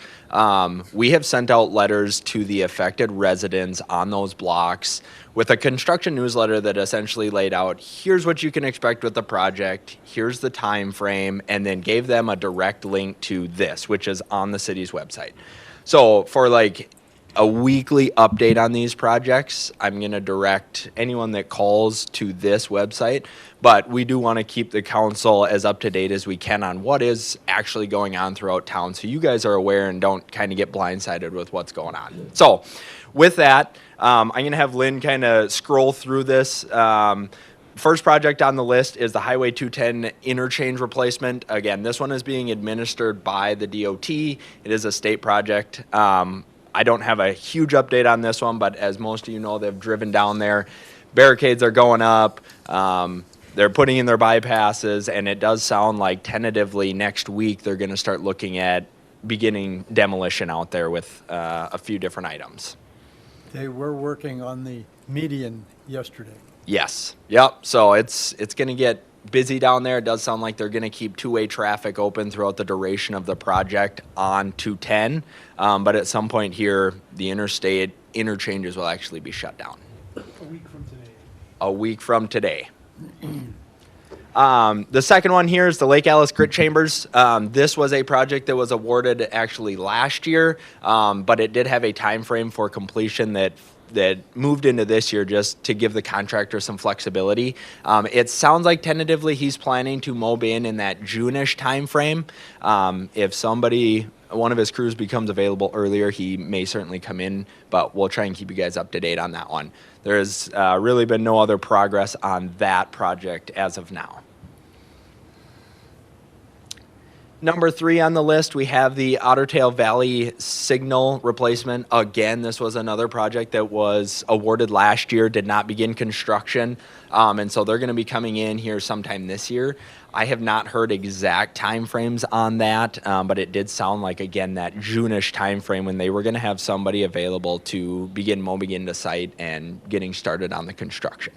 Speaker 11: We have sent out letters to the affected residents on those blocks with a construction newsletter that essentially laid out, here's what you can expect with the project, here's the time frame, and then gave them a direct link to this, which is on the city's website. So for like a weekly update on these projects, I'm going to direct anyone that calls to this website, but we do want to keep the council as up to date as we can on what is actually going on throughout town, so you guys are aware and don't kind of get blindsided with what's going on. So with that, I'm going to have Lynn kind of scroll through this. First project on the list is the Highway 210 interchange replacement. Again, this one is being administered by the DOT. It is a state project. I don't have a huge update on this one, but as most of you know, they've driven down there. Barricades are going up. they're putting in their bypasses, and it does sound like tentatively next week they're going to start looking at beginning demolition out there with a few different items.
Speaker 12: They were working on the median yesterday.
Speaker 11: Yes. Yep. So it's going to get busy down there. It does sound like they're going to keep two-way traffic open throughout the duration of the project on 210. But at some point here, the interstate interchanges will actually be shut down.
Speaker 7: A week from today.
Speaker 11: A week from today. The second one here is the Lake Alice Grit Chambers. This was a project that was awarded actually last year, but it did have a time frame for completion that moved into this year just to give the contractor some flexibility. It sounds like tentatively he's planning to mob in that June-ish time frame. If one of his crews becomes available earlier, he may certainly come in, but we'll try and keep you guys up to date on that one. There's really been no other progress on that project as of now. Number 3 on the list, we have the Otter Tail Valley signal replacement. Again, this was another project that was awarded last year, did not begin construction, and so they're going to be coming in here sometime this year. I have not heard exact timeframes on that, but it did sound like, again, that June-ish timeframe when they were going to have somebody available to begin mobbing into site and getting started on the construction.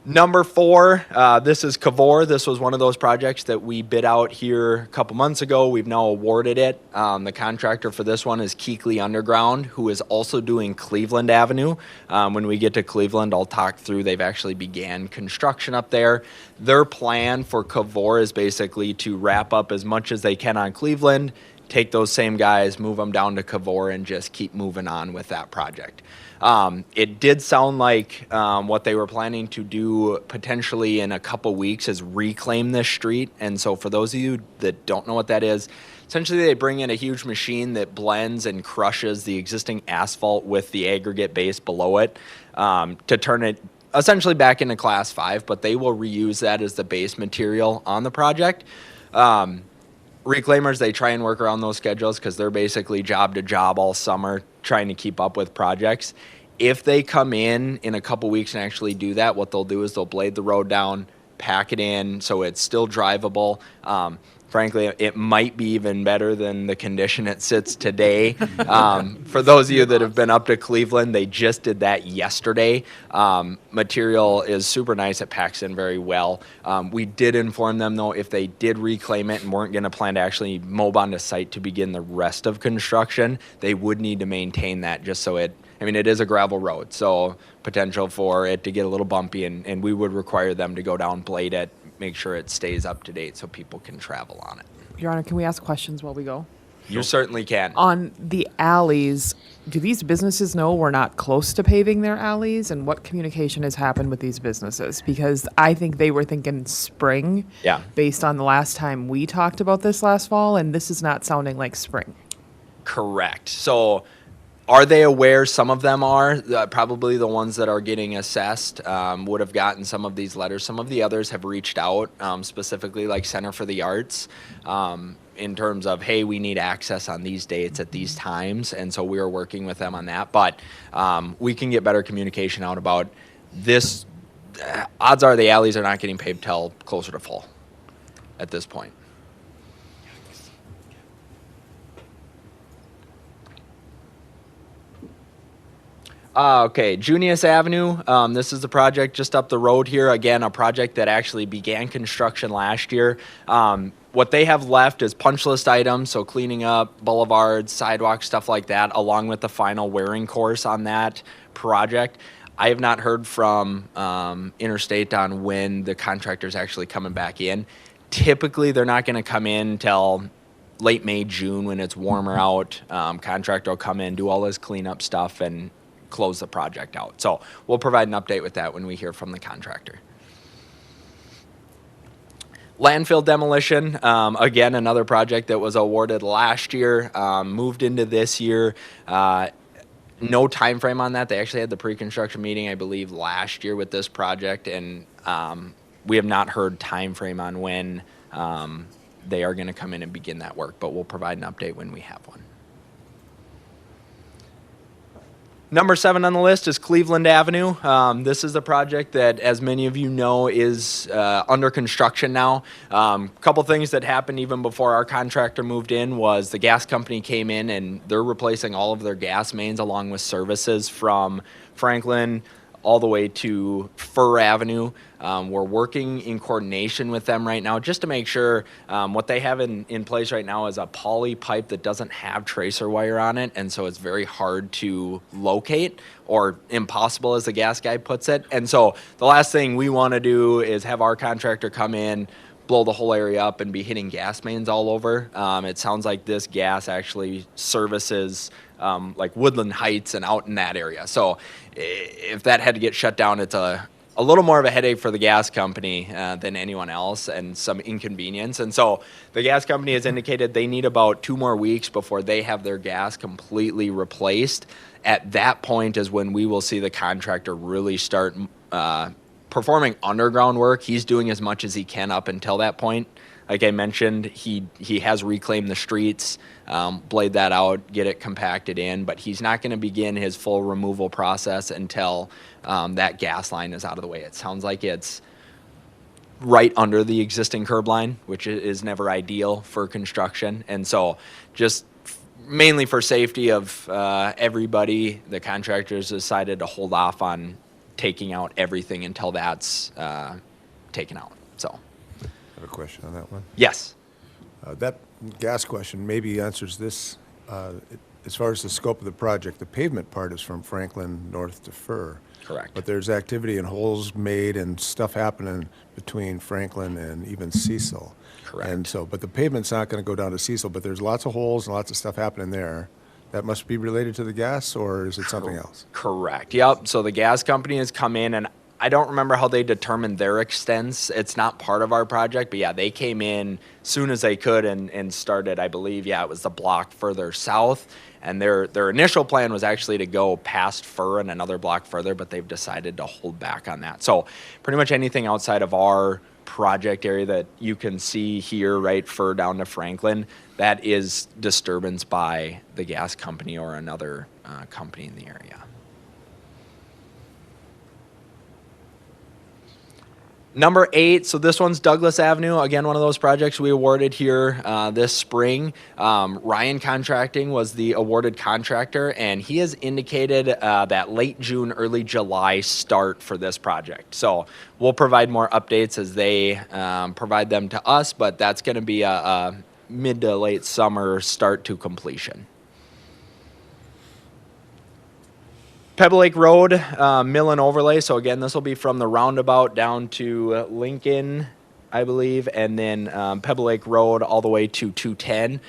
Speaker 11: Number 4, this is Cavour. This was one of those projects that we bid out here a couple months ago. We've now awarded it. The contractor for this one is Keekly Underground, who is also doing Cleveland Avenue. When we get to Cleveland, I'll talk through. They've actually began construction up there. Their plan for Cavour is basically to wrap up as much as they can on Cleveland, take those same guys, move them down to Cavour, and just keep moving on with that project. It did sound like what they were planning to do potentially in a couple weeks is reclaim this street. And so for those of you that don't know what that is, essentially they bring in a huge machine that blends and crushes the existing asphalt with the aggregate base below it to turn it essentially back into Class 5, but they will reuse that as the base material on the project. Reclaimers, they try and work around those schedules because they're basically job to job all summer trying to keep up with projects. If they come in a couple weeks and actually do that, what they'll do is they'll blade the road down, pack it in so it's still drivable. Frankly, it might be even better than the condition it sits today. For those of you that have been up to Cleveland, they just did that yesterday. Material is super nice. It packs in very well. We did inform them, though, if they did reclaim it and weren't going to plan to actually mob onto site to begin the rest of construction, they would need to maintain that just so it is a gravel road, so potential for it to get a little bumpy, and we would require them to go down, blade it, make sure it stays up to date so people can travel on it.
Speaker 4: Your Honor, can we ask questions while we go?
Speaker 11: You certainly can.
Speaker 4: On the alleys, do these businesses know we're not close to paving their alleys? And what communication has happened with these businesses? Because I think they were thinking spring,
Speaker 11: Yeah.
Speaker 4: based on the last time we talked about this last fall, and this is not sounding like spring.
Speaker 11: Correct. So are they aware? Some of them are. Probably the ones that are getting assessed would have gotten some of these letters. Some of the others have reached out, specifically like Center for the Arts, in terms of, hey, we need access on these dates at these times. And so we are working with them on that. But we can get better communication out about this. Odds are the alleys are not getting paved till closer to fall at this point. Okay, Junius Avenue. This is the project just up the road here. Again, a project that actually began construction last year. What they have left is punch list items, so cleaning up boulevards, sidewalks, stuff like that, along with the final wearing course on that project. I have not heard from Interstate on when the contractor's actually coming back in. Typically, they're not going to come in till late May, June when it's warmer out. Contractor will come in, do all his cleanup stuff, and close the project out. So we'll provide an update with that when we hear from the contractor. Landfill demolition, again, another project that was awarded last year, moved into this year. No time frame on that. They actually had the pre-construction meeting, I believe, last year with this project, and we have not heard time frame on when they are going to come in and begin that work, but we'll provide an update when we have one. Number 7 on the list is Cleveland Avenue. This is a project that, as many of you know, is under construction now. Couple things that happened even before our contractor moved in was the gas company came in and they're replacing all of their gas mains along with services from Franklin all the way to Fur Avenue. We're working in coordination with them right now just to make sure what they have in place right now is a poly pipe that doesn't have tracer wire on it, and so it's very hard to locate, or impossible as the gas guy puts it. And so the last thing we want to do is have our contractor come in, blow the whole area up, and be hitting gas mains all over. It sounds like this gas actually services like Woodland Heights and out in that area. So if that had to get shut down, it's a little more of a headache for the gas company than anyone else, and some inconvenience. And so the gas company has indicated they need about 2 more weeks before they have their gas completely replaced. At that point is when we will see the contractor really start performing underground work. He's doing as much as he can up until that point. Like I mentioned, he has reclaimed the streets, blade that out, get it compacted in, but he's not going to begin his full removal process until that gas line is out of the way. It sounds like it's right under the existing curb line, which is never ideal for construction. And so just mainly for safety of everybody, the contractors decided to hold off on taking out everything until that's taken out. So.
Speaker 13: I have a question on that one.
Speaker 11: Yes.
Speaker 13: That gas question maybe answers this. As far as the scope of the project, the pavement part is from Franklin north to Fur.
Speaker 11: Correct.
Speaker 13: But there's activity and holes made and stuff happening between Franklin and even Cecil.
Speaker 11: Correct.
Speaker 13: And so, but the pavement's not going to go down to Cecil, but there's lots of holes and lots of stuff happening there. That must be related to the gas, or is it something else?
Speaker 11: Correct. Yep. So the gas company has come in, and I don't remember how they determined their extents. It's not part of our project, but yeah, they came in soon as they could and started, I believe, it was the block further south. And their initial plan was actually to go past Fur and another block further, but they've decided to hold back on that. So pretty much anything outside of our project area that you can see here, right, Fur down to Franklin, that is disturbance by the gas company or another company in the area. Number 8, so this one's Douglas Avenue. Again, one of those projects we awarded here this spring. Ryan Contracting was the awarded contractor, and he has indicated that late June, early July start for this project. So we'll provide more updates as they provide them to us, but that's going to be a mid to late summer start to completion. Pebble Lake Road, mill and overlay. So again, this will be from the roundabout down to Lincoln, I believe, and then Pebble Lake Road all the way to 210.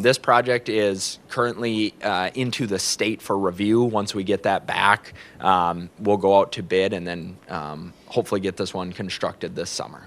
Speaker 11: This project is currently into the state for review. Once we get that back, we'll go out to bid and then hopefully get this one constructed this summer.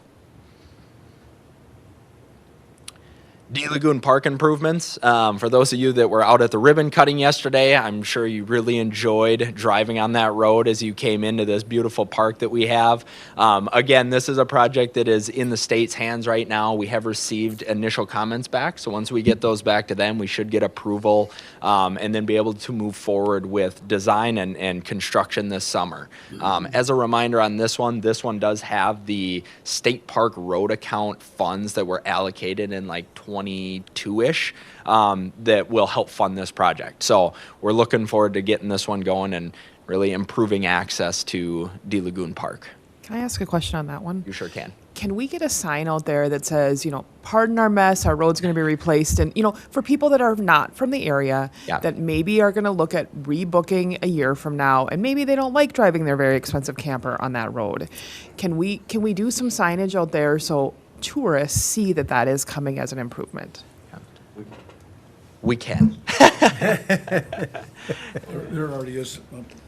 Speaker 11: D Lagoon Park improvements. For those of you that were out at the ribbon cutting yesterday, I'm sure you really enjoyed driving on that road as you came into this beautiful park that we have. Again, this is a project that is in the state's hands right now. We have received initial comments back, so once we get those back to them, we should get approval and then be able to move forward with design and construction this summer. As a reminder on this one does have the state park road account funds that were allocated in like 22-ish that will help fund this project. So we're looking forward to getting this one going and really improving access to D Lagoon Park.
Speaker 4: Can I ask a question on that one?
Speaker 11: You sure can.
Speaker 4: Can we get a sign out there that says, pardon our mess, our road's going to be replaced? And, for people that are not from the area, that maybe are going to look at rebooking a year from now, and maybe they don't like driving their very expensive camper on that road. Can we do some signage out there so tourists see that is coming as an improvement?
Speaker 11: We can.
Speaker 2: There already is.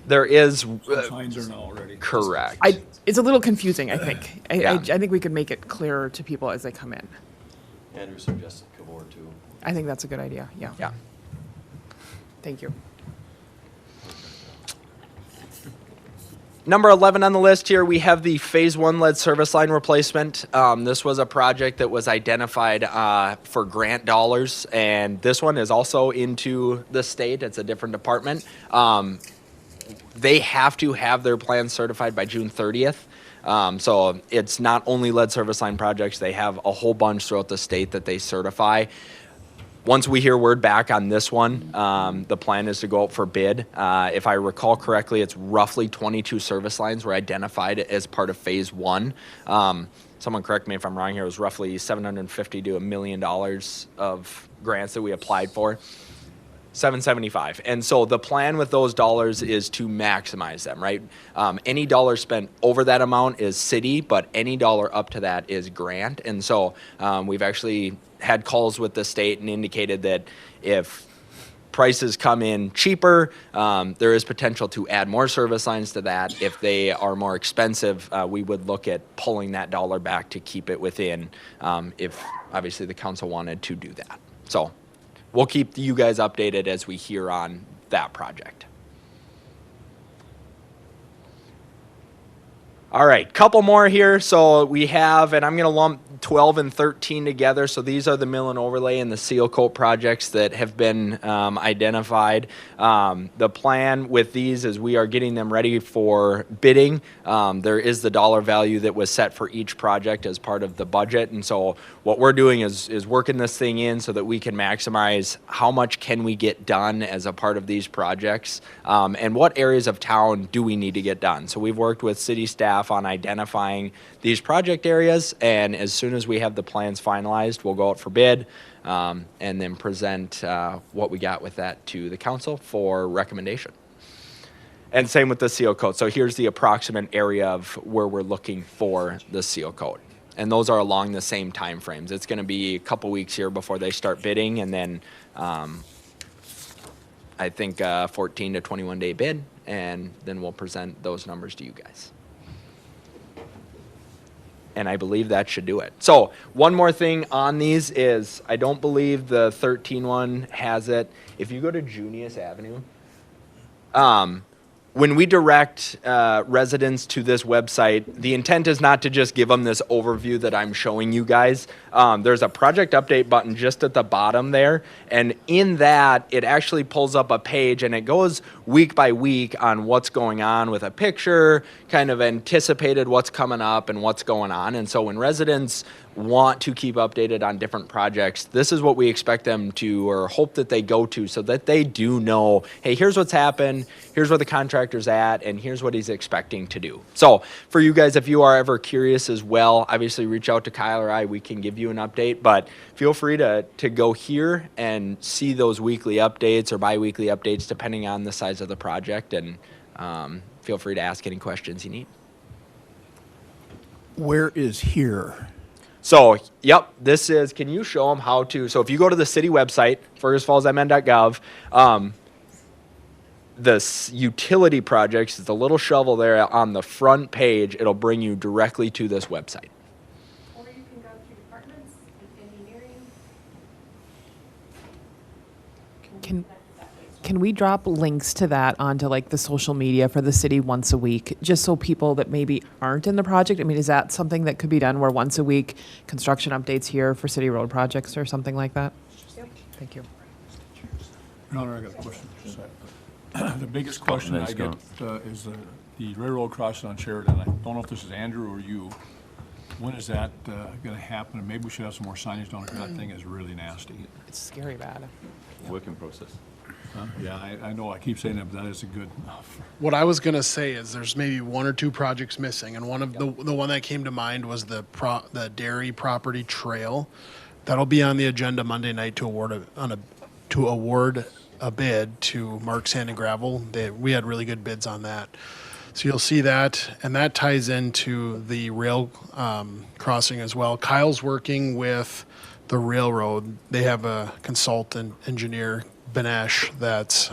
Speaker 11: There is.
Speaker 2: Signs are now already.
Speaker 11: Correct.
Speaker 4: It's a little confusing, I think.
Speaker 11: Yeah.
Speaker 4: I think we could make it clearer to people as they come in.
Speaker 3: Andrew suggested Cavor too.
Speaker 4: I think that's a good idea, yeah.
Speaker 11: Yeah.
Speaker 4: Thank you.
Speaker 11: Number 11 on the list here, we have the Phase 1 lead service line replacement. This was a project that was identified for grant dollars, and this one is also into the state. It's a different department. they have to have their plans certified by June 30th. So it's not only lead service line projects, they have a whole bunch throughout the state that they certify. Once we hear word back on this one, the plan is to go out for bid. If I recall correctly, it's roughly 22 service lines were identified as part of phase 1. Someone correct me if I'm wrong here, it was roughly $750 to $1 million of grants that we applied for. 775. And so the plan with those dollars is to maximize them, right? Any dollar spent over that amount is city, but any dollar up to that is grant. And so we've actually had calls with the state and indicated that if prices come in cheaper, there is potential to add more service lines to that. If they are more expensive, we would look at pulling that dollar back to keep it within, if obviously the council wanted to do that. So we'll keep you guys updated as we hear on that project. All right, couple more here. So we have, and I'm going to lump 12 and 13 together. So these are the mill and overlay and the seal coat projects that have been identified. The plan with these is we are getting them ready for bidding. There is the dollar value that was set for each project as part of the budget. And so what we're doing is working this thing in so that we can maximize how much can we get done as a part of these projects, and what areas of town do we need to get done. So we've worked with city staff on identifying these project areas, and as soon as we have the plans finalized, we'll go out for bid, and then present what we got with that to the council for recommendation. And same with the seal coat. So here's the approximate area of where we're looking for the seal coat. And those are along the same time frames. It's going to be a couple weeks here before they start bidding, and then I think 14 to 21 day bid, and then we'll present those numbers to you guys. And I believe that should do it. So one more thing on these is I don't believe the 13 one has it. If you go to Junius Avenue, when we direct residents to this website, the intent is not to just give them this overview that I'm showing you guys. There's a project update button just at the bottom there. And in that, it actually pulls up a page and it goes week by week on what's going on with a picture, kind of anticipated what's coming up and what's going on. And so when residents want to keep updated on different projects, this is what we expect them to, or hope that they go to, so that they do know, hey, here's what's happened, here's where the contractor's at, and here's what he's expecting to do. So for you guys, if you are ever curious as well, obviously reach out to Kyle or I, we can give you an update, but feel free to go here and see those weekly updates or bi-weekly updates depending on the size of the project, and feel free to ask any questions you need.
Speaker 2: Where is here?
Speaker 11: So, yep, this is, can you show them how to, so if you go to the city website, fergusfallsmn.gov, the utility projects, the little shovel there on the front page, it'll bring you directly to this website.
Speaker 9: Or you can go to departments, engineering.
Speaker 4: Can we drop links to that onto like the social media for the city once a week, just so people that maybe aren't in the project? I mean, is that something that could be done where once a week construction updates here for city road projects or something like that?
Speaker 9: Yep.
Speaker 4: Thank you.
Speaker 14: Your Honor, I got a question. The biggest question I get is the railroad crossing on Sheridan. I don't know if this is Andrew or you. When is that going to happen? And maybe we should have some more signage down there. That thing is really nasty.
Speaker 4: It's scary bad.
Speaker 1: Work in process.
Speaker 14: Yeah, I know I keep saying that, but that is a good.
Speaker 6: What I was gonna say is there's maybe one or two projects missing, and one of the one that came to mind was the dairy property trail. That'll be on the agenda Monday night to award a bid to Mark Sand and Gravel. We had really good bids on that. So you'll see that, and that ties into the rail crossing as well. Kyle's working with the railroad. They have a consultant engineer, Benesh, that's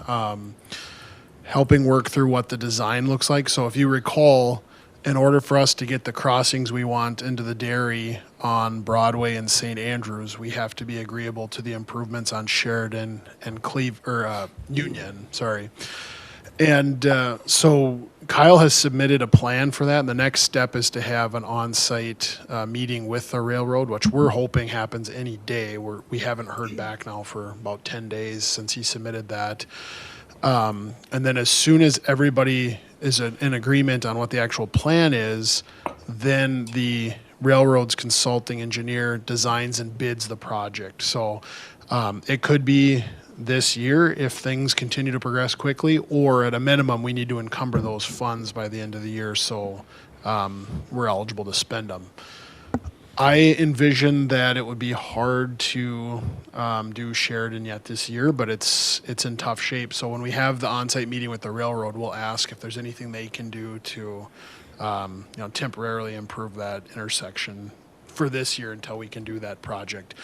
Speaker 6: helping work through what the design looks like. So if you recall, in order for us to get the crossings we want into the dairy on Broadway and St. Andrews, we have to be agreeable to the improvements on Sheridan and Union, sorry. And so Kyle has submitted a plan for that, and the next step is to have an on-site meeting with the railroad, which we're hoping happens any day. We haven't heard back now for about 10 days since he submitted that. And then as soon as everybody is in agreement on what the actual plan is, then the railroad's consulting engineer designs and bids the project. So it could be this year if things continue to progress quickly, or at a minimum, we need to encumber those funds by the end of the year so we're eligible to spend them. I envision that it would be hard to do Sheridan yet this year, but it's in tough shape. So when we have the on-site meeting with the railroad, we'll ask if there's anything they can do to temporarily improve that intersection for this year until we can do that project.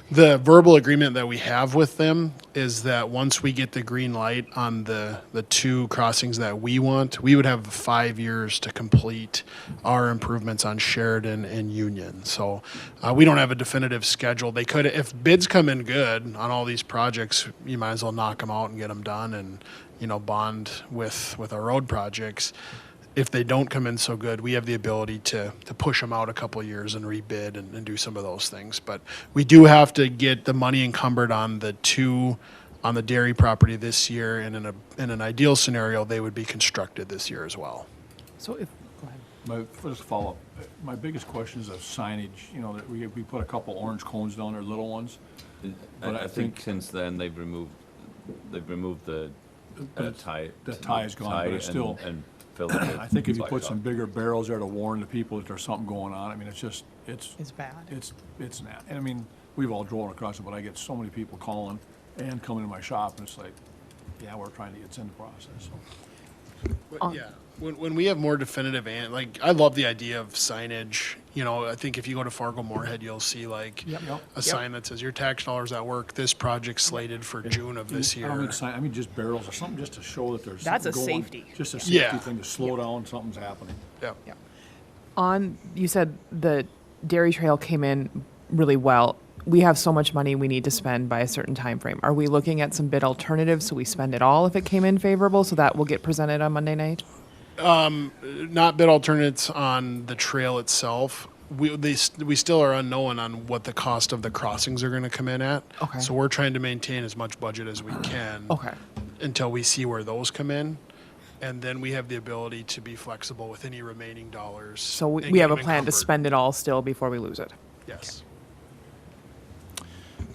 Speaker 6: The verbal agreement that we have with them is that once we get the green light on the two crossings that we want, we would have 5 years to complete our improvements on Sheridan and Union. So we don't have a definitive schedule. They could, if bids come in good on all these projects, you might as well knock them out and get them done and, bond with our road projects. If they don't come in so good, we have the ability to push them out a couple of years and rebid and do some of those things. But we do have to get the money encumbered on the two on the dairy property this year, and in an ideal scenario, they would be constructed this year as well.
Speaker 4: So if, go ahead.
Speaker 14: My first follow-up, my biggest question is of signage, that we put a couple orange cones down there, little ones. But
Speaker 1: I think since then they've removed the tie.
Speaker 14: The tie is gone, but it's still.
Speaker 1: And filled it with
Speaker 14: I think if you
Speaker 1: black
Speaker 14: put
Speaker 1: top.
Speaker 14: some bigger barrels there to warn the people that there's something going on, it's
Speaker 4: bad.
Speaker 14: It's not. And we've all driven across it, but I get so many people calling and coming to my shop, and it's like, yeah, we're trying to get in the process, so.
Speaker 6: But yeah, when we have more definitive, I love the idea of signage. I think if you go to Fargo Moorhead, you'll see a sign that says your tax dollars at work. This project's slated for June of this year.
Speaker 14: I don't mean sign, I mean just barrels or something just to show that there's
Speaker 4: That's
Speaker 14: something
Speaker 4: a
Speaker 14: going.
Speaker 4: safety.
Speaker 14: Just a safety thing to slow down, something's happening.
Speaker 6: Yeah.
Speaker 4: You said the dairy trail came in really well. We have so much money we need to spend by a certain time frame. Are we looking at some bid alternatives so we spend it all if it came in favorable, so that will get presented on Monday night?
Speaker 6: Not bid alternates on the trail itself. We still are unknown on what the cost of the crossings are going to come in at.
Speaker 4: Okay.
Speaker 6: So we're trying to maintain as much budget as we can.
Speaker 4: Okay.
Speaker 6: Until we see where those come in. And then we have the ability to be flexible with any remaining dollars.
Speaker 4: So we
Speaker 6: and
Speaker 4: have
Speaker 6: get
Speaker 4: a
Speaker 6: them
Speaker 4: plan to
Speaker 6: encumbered.
Speaker 4: spend it all still before we lose it.
Speaker 6: Yes.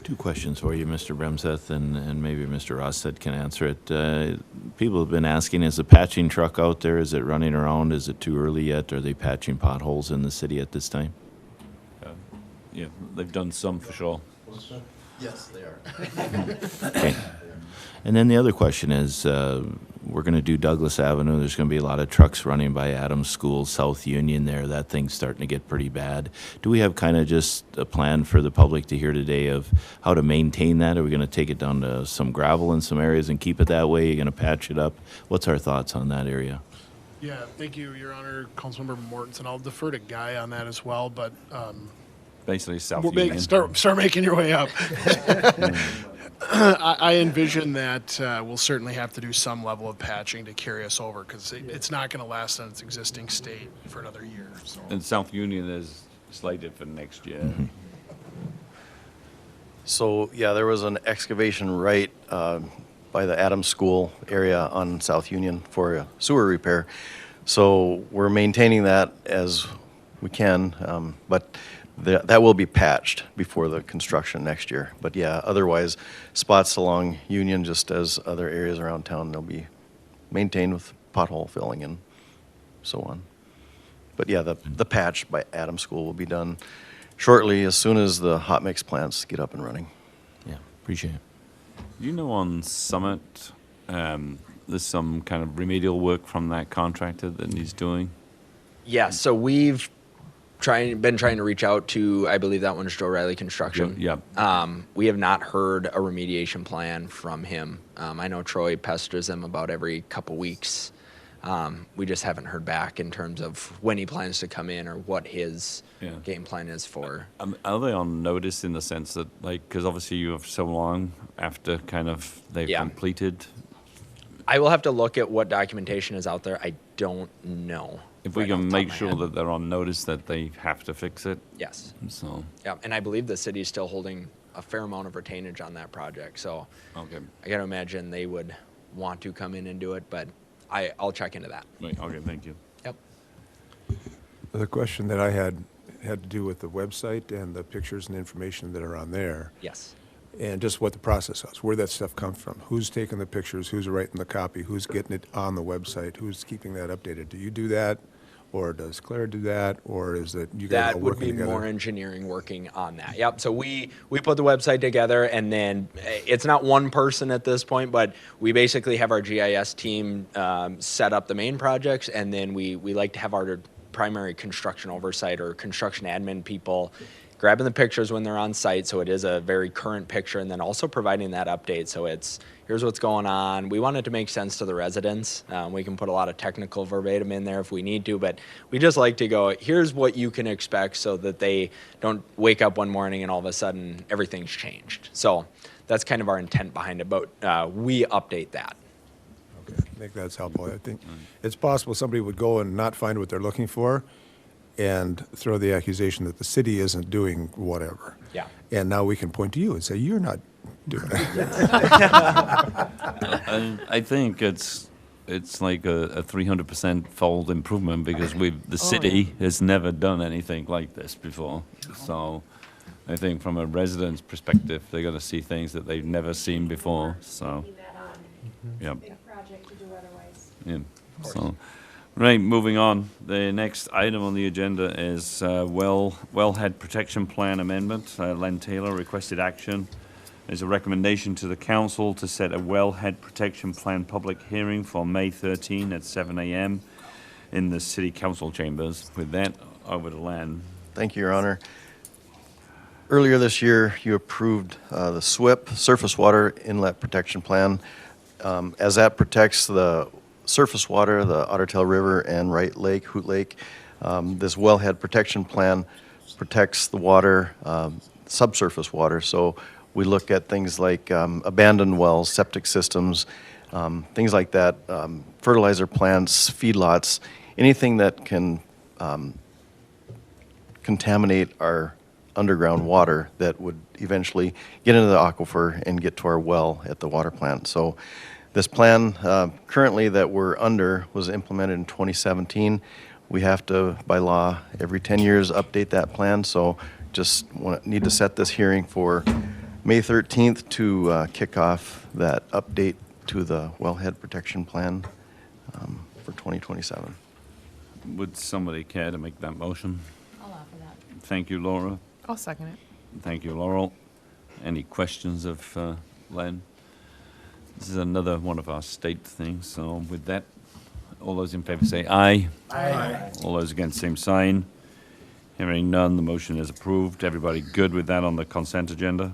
Speaker 3: Two questions for you, Mr. Bremseth, and maybe Mr. Rosted can answer it. People have been asking, is the patching truck out there? Is it running around? Is it too early yet? Are they patching potholes in the city at this time?
Speaker 1: Yeah, they've done some for sure.
Speaker 11: Yes, they are.
Speaker 3: Okay. And then the other question is, we're going to do Douglas Avenue. There's going to be a lot of trucks running by Adams School, South Union there. That thing's starting to get pretty bad. Do we have kind of just a plan for the public to hear today of how to maintain that? Are we going to take it down to some gravel in some areas and keep it that way? Are you going to patch it up? What's our thoughts on that area?
Speaker 6: Yeah, thank you, Your Honor, Councilmember Mortensen. I'll defer to Guy on that as well, but
Speaker 1: Basically South
Speaker 6: we'll
Speaker 1: Union.
Speaker 6: start making your way up. I envision that we'll certainly have to do some level of patching to carry us over because it's not going to last in its existing state for another year. So.
Speaker 1: And South Union is slated for next year.
Speaker 15: So, yeah, there was an excavation right by the Adams School area on South Union for a sewer repair. So we're maintaining that as we can, but that will be patched before the construction next year. But yeah, otherwise, spots along Union, just as other areas around town, they'll be maintained with pothole filling and so on. But yeah, the patch by Adams School will be done shortly as soon as the hot mix plants get up and running.
Speaker 3: Yeah, appreciate it.
Speaker 1: You know, on Summit, there's some kind of remedial work from that contractor that he's doing?
Speaker 11: Yeah, so we've been trying to reach out to, I believe that one's Joe Riley Construction.
Speaker 1: Yeah.
Speaker 11: We have not heard a remediation plan from him. I know Troy pesters him about every couple weeks. We just haven't heard back in terms of when he plans to come in or what his game plan is for.
Speaker 1: Are they on notice in the sense that, because obviously you have so long after kind of they've completed?
Speaker 11: I will have to look at what documentation is out there. I don't know.
Speaker 1: If we can make sure that they're on notice that they have to fix it.
Speaker 11: Yes.
Speaker 1: So.
Speaker 11: Yeah, and I believe the city is still holding a fair amount of retainage on that project. So
Speaker 1: okay.
Speaker 11: I got to imagine they would want to come in and do it, but I'll check into that.
Speaker 1: Right, okay, thank you.
Speaker 11: Yep.
Speaker 13: The question that I had to do with the website and the pictures and information that are on there.
Speaker 11: Yes.
Speaker 13: And just what the process was, where that stuff comes from, who's taking the pictures, who's writing the copy, who's getting it on the website, who's keeping that updated. Do you do that, or does Claire do that, or is it you guys all
Speaker 11: That would
Speaker 13: working
Speaker 11: be
Speaker 13: together?
Speaker 11: more engineering working on that. Yep. So we put the website together, and then it's not one person at this point, but we basically have our GIS team set up the main projects, and then we like to have our primary construction oversight or construction admin people grabbing the pictures when they're on site, so it is a very current picture, and then also providing that update. So it's, here's what's going on. We want it to make sense to the residents. We can put a lot of technical verbatim in there if we need to, but we just like to go, here's what you can expect, so that they don't wake up one morning and all of a sudden everything's changed. So that's kind of our intent behind it, but we update that.
Speaker 13: Okay, I think that's helpful. I think it's possible somebody would go and not find what they're looking for and throw the accusation that the city isn't doing whatever.
Speaker 11: Yeah.
Speaker 13: And now we can point to you and say, you're not doing it.
Speaker 1: I think it's like a 300% fold improvement, because the city has never done anything like this before. So I think from a resident's perspective, they're going to see things that they've never seen before. So, yeah.
Speaker 16: Project to do otherwise.
Speaker 1: Yeah. So, right, moving on. The next item on the agenda is wellhead protection plan amendment. Len Taylor requested action. There's a recommendation to the council to set a wellhead protection plan public hearing for May 13 at 7 a.m. in the city council chambers. With that, over to Len.
Speaker 15: Thank you, Your Honor. Earlier this year, you approved the SWIP, Surface Water Inlet Protection Plan. As that protects the surface water, the Otter Tail River and Wright Lake, Hoot Lake, this wellhead protection plan protects the water, subsurface water. So we look at things like abandoned wells, septic systems, things like that, fertilizer plants, feedlots, anything that can contaminate our underground water that would eventually get into the aquifer and get to our well at the water plant. So this plan currently that we're under was implemented in 2017. We have to, by law, every 10 years update that plan. So just need to set this hearing for May 13th to kick off that update to the wellhead protection plan for 2027.
Speaker 1: Would somebody care to make that motion?
Speaker 16: I'll offer that.
Speaker 1: Thank you, Laura.
Speaker 4: I'll second it.
Speaker 1: Thank you, Laurel. Any questions of Len? This is another one of our state things, so with that, all those in favor say aye.
Speaker 16: Aye.
Speaker 1: All those against, same sign. Hearing none, the motion is approved. Everybody good with that on the consent agenda?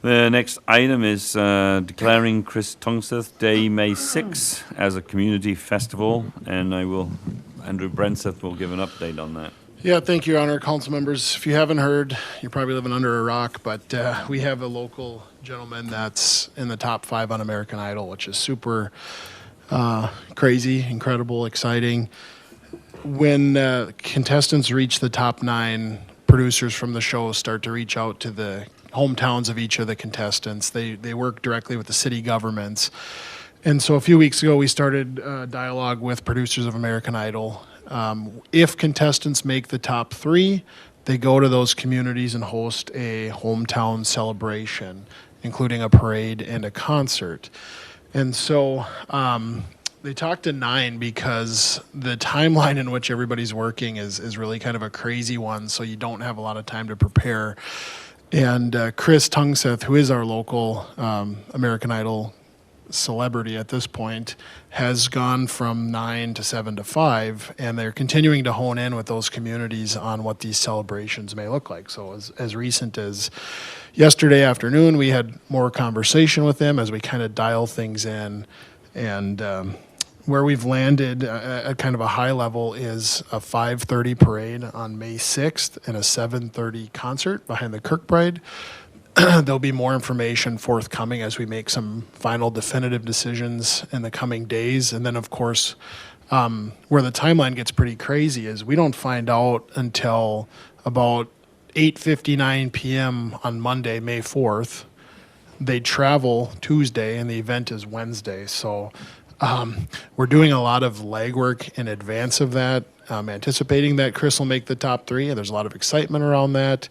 Speaker 1: The next item is declaring Chris Tungseth Day, May 6 as a community festival, and Andrew Brenseth will give an update on that.
Speaker 6: Yeah, thank you, Your Honor. Council members, if you haven't heard, you're probably living under a rock, but we have a local gentleman that's in the top 5 on American Idol, which is super crazy, incredible, exciting. When contestants reach the top 9, producers from the show start to reach out to the hometowns of each of the contestants. They work directly with the city governments. And so a few weeks ago, we started dialogue with producers of American Idol. If contestants make the top 3, they go to those communities and host a hometown celebration, including a parade and a concert. And so they talked to 9 because the timeline in which everybody's working is really kind of a crazy one, so you don't have a lot of time to prepare. And Chris Tungseth, who is our local American Idol celebrity at this point, has gone from 9 to 7 to 5, and they're continuing to hone in with those communities on what these celebrations may look like. So as recent as yesterday afternoon, we had more conversation with them as we kind of dial things in. And where we've landed at kind of a high level is a 5:30 parade on May 6th and a 7:30 concert behind the Kirkbride. There'll be more information forthcoming as we make some final definitive decisions in the coming days. And then, of course, where the timeline gets pretty crazy is we don't find out until about 8:59 p.m. on Monday, May 4th, They travel Tuesday and the event is Wednesday. So we're doing a lot of legwork in advance of that, anticipating that Chris will make the top 3, and there's a lot of excitement around that.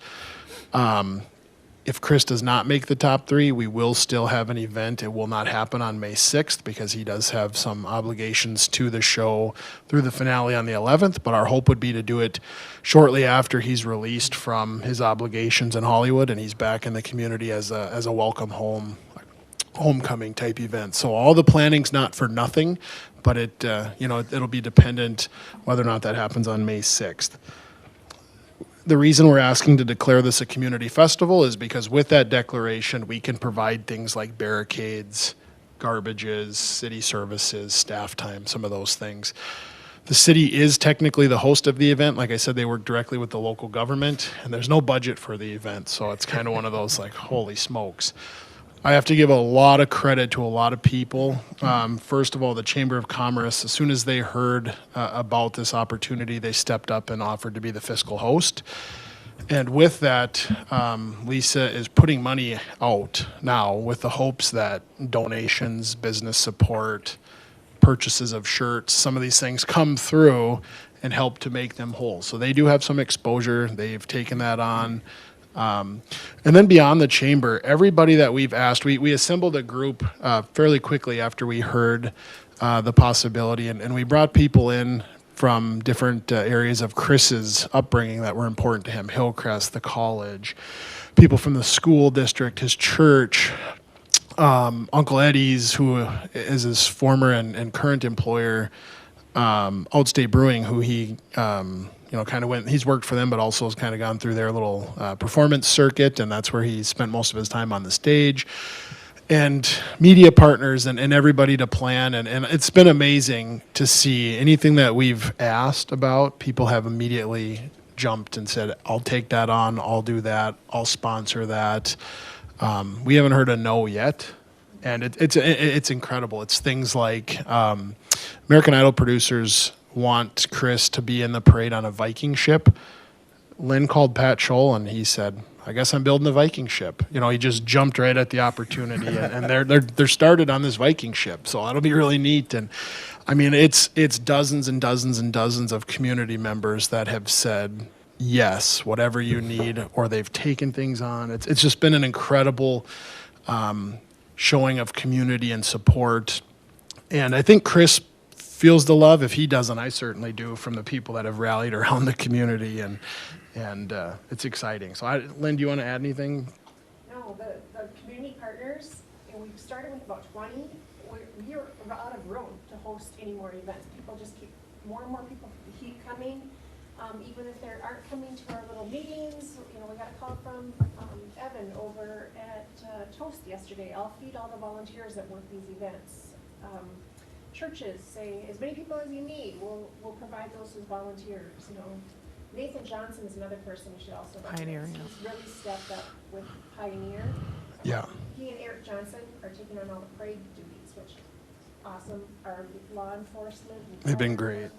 Speaker 6: If Chris does not make the top 3, we will still have an event. It will not happen on May 6th because he does have some obligations to the show through the finale on the 11th, but our hope would be to do it shortly after he's released from his obligations in Hollywood and he's back in the community as a welcome home, homecoming type event. So all the planning's not for nothing, but it'll be dependent whether or not that happens on May 6th. The reason we're asking to declare this a community festival is because with that declaration, we can provide things like barricades, garbages, city services, staff time, some of those things. The city is technically the host of the event. Like I said, they work directly with the local government, and there's no budget for the event, so it's kind of one of those like, holy smokes. I have to give a lot of credit to a lot of people. First of all, the Chamber of Commerce, as soon as they heard about this opportunity, they stepped up and offered to be the fiscal host. And with that, Lisa is putting money out now with the hopes that donations, business support, purchases of shirts, some of these things come through and help to make them whole. So they do have some exposure. They've taken that on. And then beyond the chamber, everybody that we've asked, we assembled a group fairly quickly after we heard the possibility, and we brought people in from different areas of Chris's upbringing that were important to him, Hillcrest, the college, people from the school district, his church, Uncle Eddie's, who is his former and current employer, Outstate Brewing, who he kind of went, he's worked for them, but also has kind of gone through their little performance circuit, and that's where he spent most of his time on the stage. And media partners and everybody to plan, and it's been amazing to see anything that we've asked about, people have immediately jumped and said, I'll take that on, I'll do that, I'll sponsor that. We haven't heard a no yet, and it's incredible. It's things like American Idol producers want Chris to be in the parade on a Viking ship. Lynn called Pat Scholl and he said, I guess I'm building a Viking ship. He just jumped right at the opportunity, and they're started on this Viking ship, so that'll be really neat. And I mean, it's dozens and dozens and dozens of community members that have said yes, whatever you need, or they've taken things on. It's just been an incredible showing of community and support, and I think Chris feels the love. If he doesn't, I certainly do, from the people that have rallied around the community, and it's exciting. So, Lynn, do you want to add anything?
Speaker 16: No, the community partners, and we've started with about 20. We are out of room to host any more events. People just keep, more and more people keep coming. Even if they aren't coming to our little meetings, we got a call from Evan over at Toast yesterday. I'll feed all the volunteers that work these events. Churches saying, as many people as you need, we'll provide those as volunteers. Nathan Johnson is another person we should also recognize.
Speaker 4: Pioneer, yeah.
Speaker 16: He's really stepped up with Pioneer.
Speaker 6: Yeah.
Speaker 16: He and Eric Johnson are taking on all the parade duties, which is awesome. Our law enforcement,
Speaker 6: They've been great.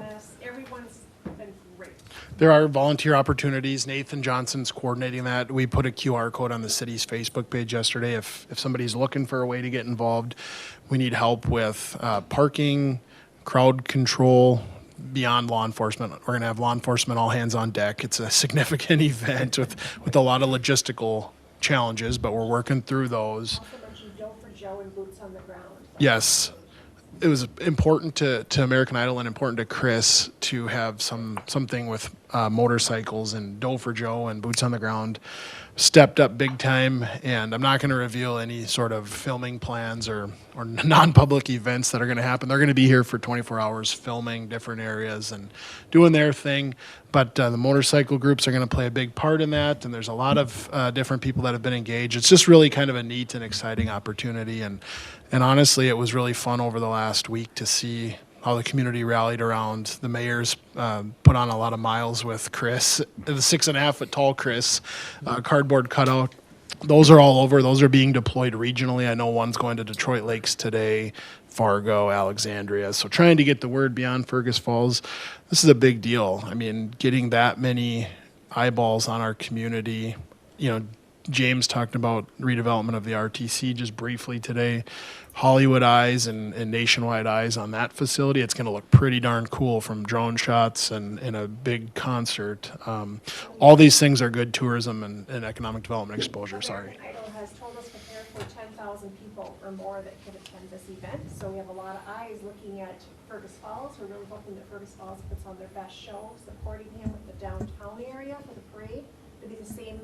Speaker 16: EMS, everyone's been great.
Speaker 6: There are volunteer opportunities. Nathan Johnson's coordinating that. We put a QR code on the city's Facebook page yesterday. If somebody's looking for a way to get involved, we need help with parking, crowd control, beyond law enforcement. We're going to have law enforcement all hands on deck. It's a significant event with a lot of logistical challenges, but we're working through those.
Speaker 16: Also mentioned Joe for Joe and Boots on the Ground.
Speaker 6: Yes. It was important to American Idol and important to Chris to have something with motorcycles, and Doe for Joe and Boots on the Ground stepped up big time, and I'm not going to reveal any sort of filming plans or non-public events that are going to happen. They're going to be here for 24 hours filming different areas and doing their thing, but the motorcycle groups are going to play a big part in that, and there's a lot of different people that have been engaged. It's just really kind of a neat and exciting opportunity, and honestly, it was really fun over the last week to see how the community rallied around. The mayor's put on a lot of miles with Chris, the 6.5-foot tall Chris, cardboard cutout. Those are all over. Those are being deployed regionally. I know one's going to Detroit Lakes today, Fargo, Alexandria. So trying to get the word beyond Fergus Falls, this is a big deal. I mean, getting that many eyeballs on our community, James talked about redevelopment of the RTC just briefly today. Hollywood eyes and nationwide eyes on that facility. It's going to look pretty darn cool from drone shots and a big concert. All these things are good tourism and economic development exposure. Sorry.
Speaker 16: Idol has told us prepare for 10,000 people or more that could attend this event. So we have a lot of eyes looking at Fergus Falls. We're really hoping that Fergus Falls puts on their best show, supporting him with the downtown area for the parade. It'll be the same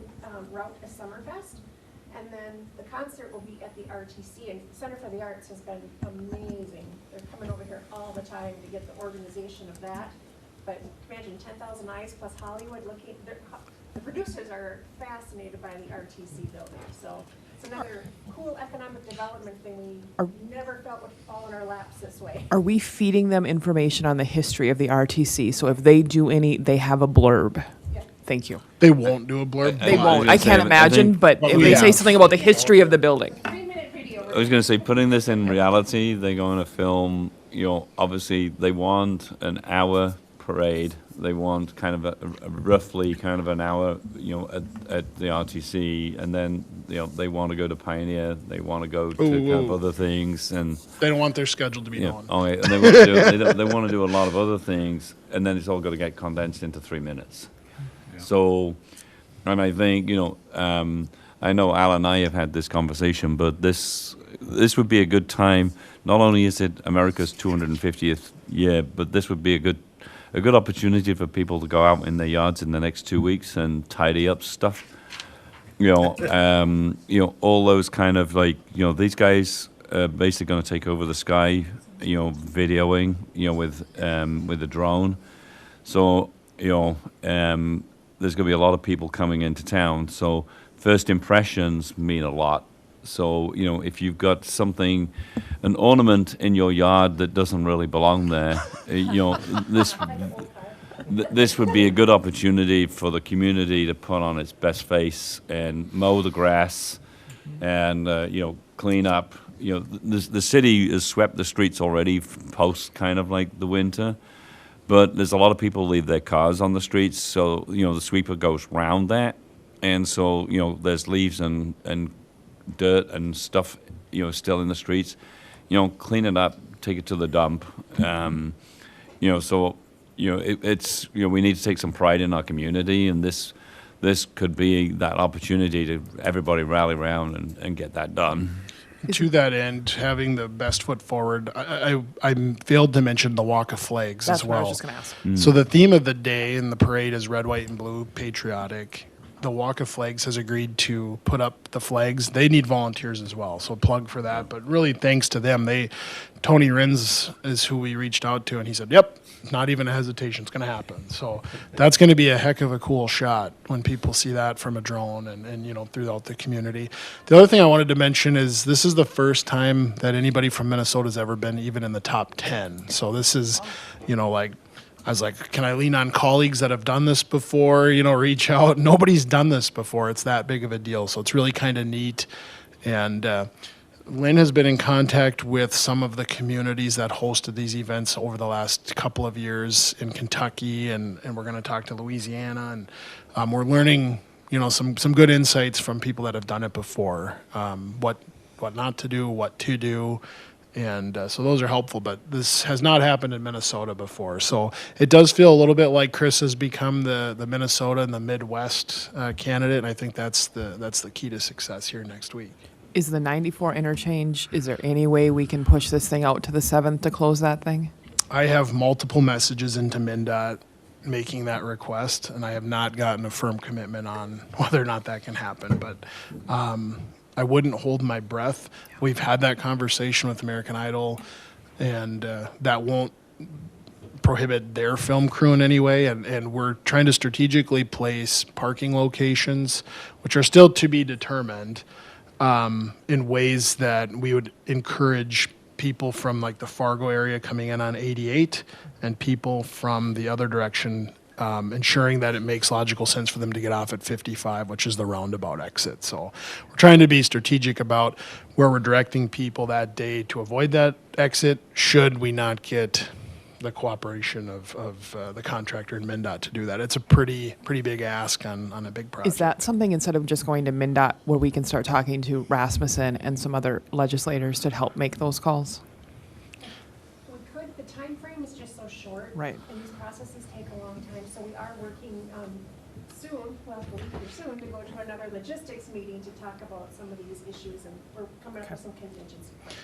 Speaker 16: route as Summerfest. And then the concert will be at the RTC, and Center for the Arts has been amazing. They're coming over here all the time to get the organization of that. But imagine 10,000 eyes plus Hollywood looking, the producers are fascinated by the RTC building. So it's another cool economic development thing we never felt would fall in our laps this way.
Speaker 4: Are we feeding them information on the history of the RTC? So if they do they have a blurb. Thank you.
Speaker 6: They won't do a blurb.
Speaker 4: They won't. I can't imagine, but if they say something about the history of the building.
Speaker 1: I was going to say, putting this in reality, they're going to film, obviously they want an hour parade. They want kind of a roughly kind of an hour, at the RTC, and then, they want to go to Pioneer. They want to go to kind of other things, and
Speaker 6: they don't want their schedule to be known.
Speaker 1: And they want to do, they want to do a lot of other things, and then it's all got to get condensed into 3 minutes. So, and I think, I know Al and I have had this conversation, but this would be a good time. Not only is it America's 250th year, but this would be a good opportunity for people to go out in their yards in the next 2 weeks and tidy up stuff. All those kind of these guys are basically going to take over the sky, videoing, with the drone. So, there's going to be a lot of people coming into town. So first impressions mean a lot. So, if you've got something, an ornament in your yard that doesn't really belong there, this would be a good opportunity for the community to put on its best face and mow the grass and, clean up. The city has swept the streets already post kind of like the winter. But there's a lot of people leave their cars on the streets, so, the sweeper goes round that. And so, there's leaves and dirt and stuff, still in the streets. Clean it up, take it to the dump. So, it's, we need to take some pride in our community, and this could be that opportunity to everybody rally around and get that done.
Speaker 6: To that end, having the best foot forward, I failed to mention the Walk of Flags
Speaker 4: That's
Speaker 6: as well.
Speaker 4: what I was just going to ask.
Speaker 6: So the theme of the day in the parade is red, white, and blue, patriotic. The Walk of Flags has agreed to put up the flags. They need volunteers as well, so plug for that. But really, thanks to them, Tony Rins is who we reached out to, and he said, "Yep, not even a hesitation, it's going to happen." So that's going to be a heck of a cool shot when people see that from a drone and throughout the community. The other thing I wanted to mention is this is the first time that anybody from Minnesota has ever been even in the top 10. So this is, I was like, can I lean on colleagues that have done this before, reach out? Nobody's done this before. It's that big of a deal. So it's really kind of neat. And Lynn has been in contact with some of the communities that hosted these events over the last couple of years in Kentucky, and we're going to talk to Louisiana. And we're learning, some good insights from people that have done it before, what not to do, what to do. And so those are helpful, but this has not happened in Minnesota before. So it does feel a little bit like Chris has become the Minnesota and the Midwest candidate, and I think that's the key to success here next week.
Speaker 4: Is the 94 interchange, is there any way we can push this thing out to the 7th to close that thing?
Speaker 6: I have multiple messages into MnDOT making that request, and I have not gotten a firm commitment on whether or not that can happen, but I wouldn't hold my breath. We've had that conversation with American Idol, and that won't prohibit their film crew in any way. And we're trying to strategically place parking locations, which are still to be determined, in ways that we would encourage people from like the Fargo area coming in on 88 and people from the other direction, ensuring that it makes logical sense for them to get off at 55, which is the roundabout exit. So we're trying to be strategic about where we're directing people that day to avoid that exit should we not get, the cooperation of the contractor and MnDOT to do that. It's a pretty big ask on a big project.
Speaker 4: Is that something, instead of just going to MnDOT, where we can start talking to Rasmussen and some other legislators to help make those calls?
Speaker 16: We could, the time frame is just so short.
Speaker 4: Right.
Speaker 16: And these processes take a long time, so we are working soon, well, a week or soon, to go to another logistics meeting to talk about some of these issues, and we're coming up with some contingency plans.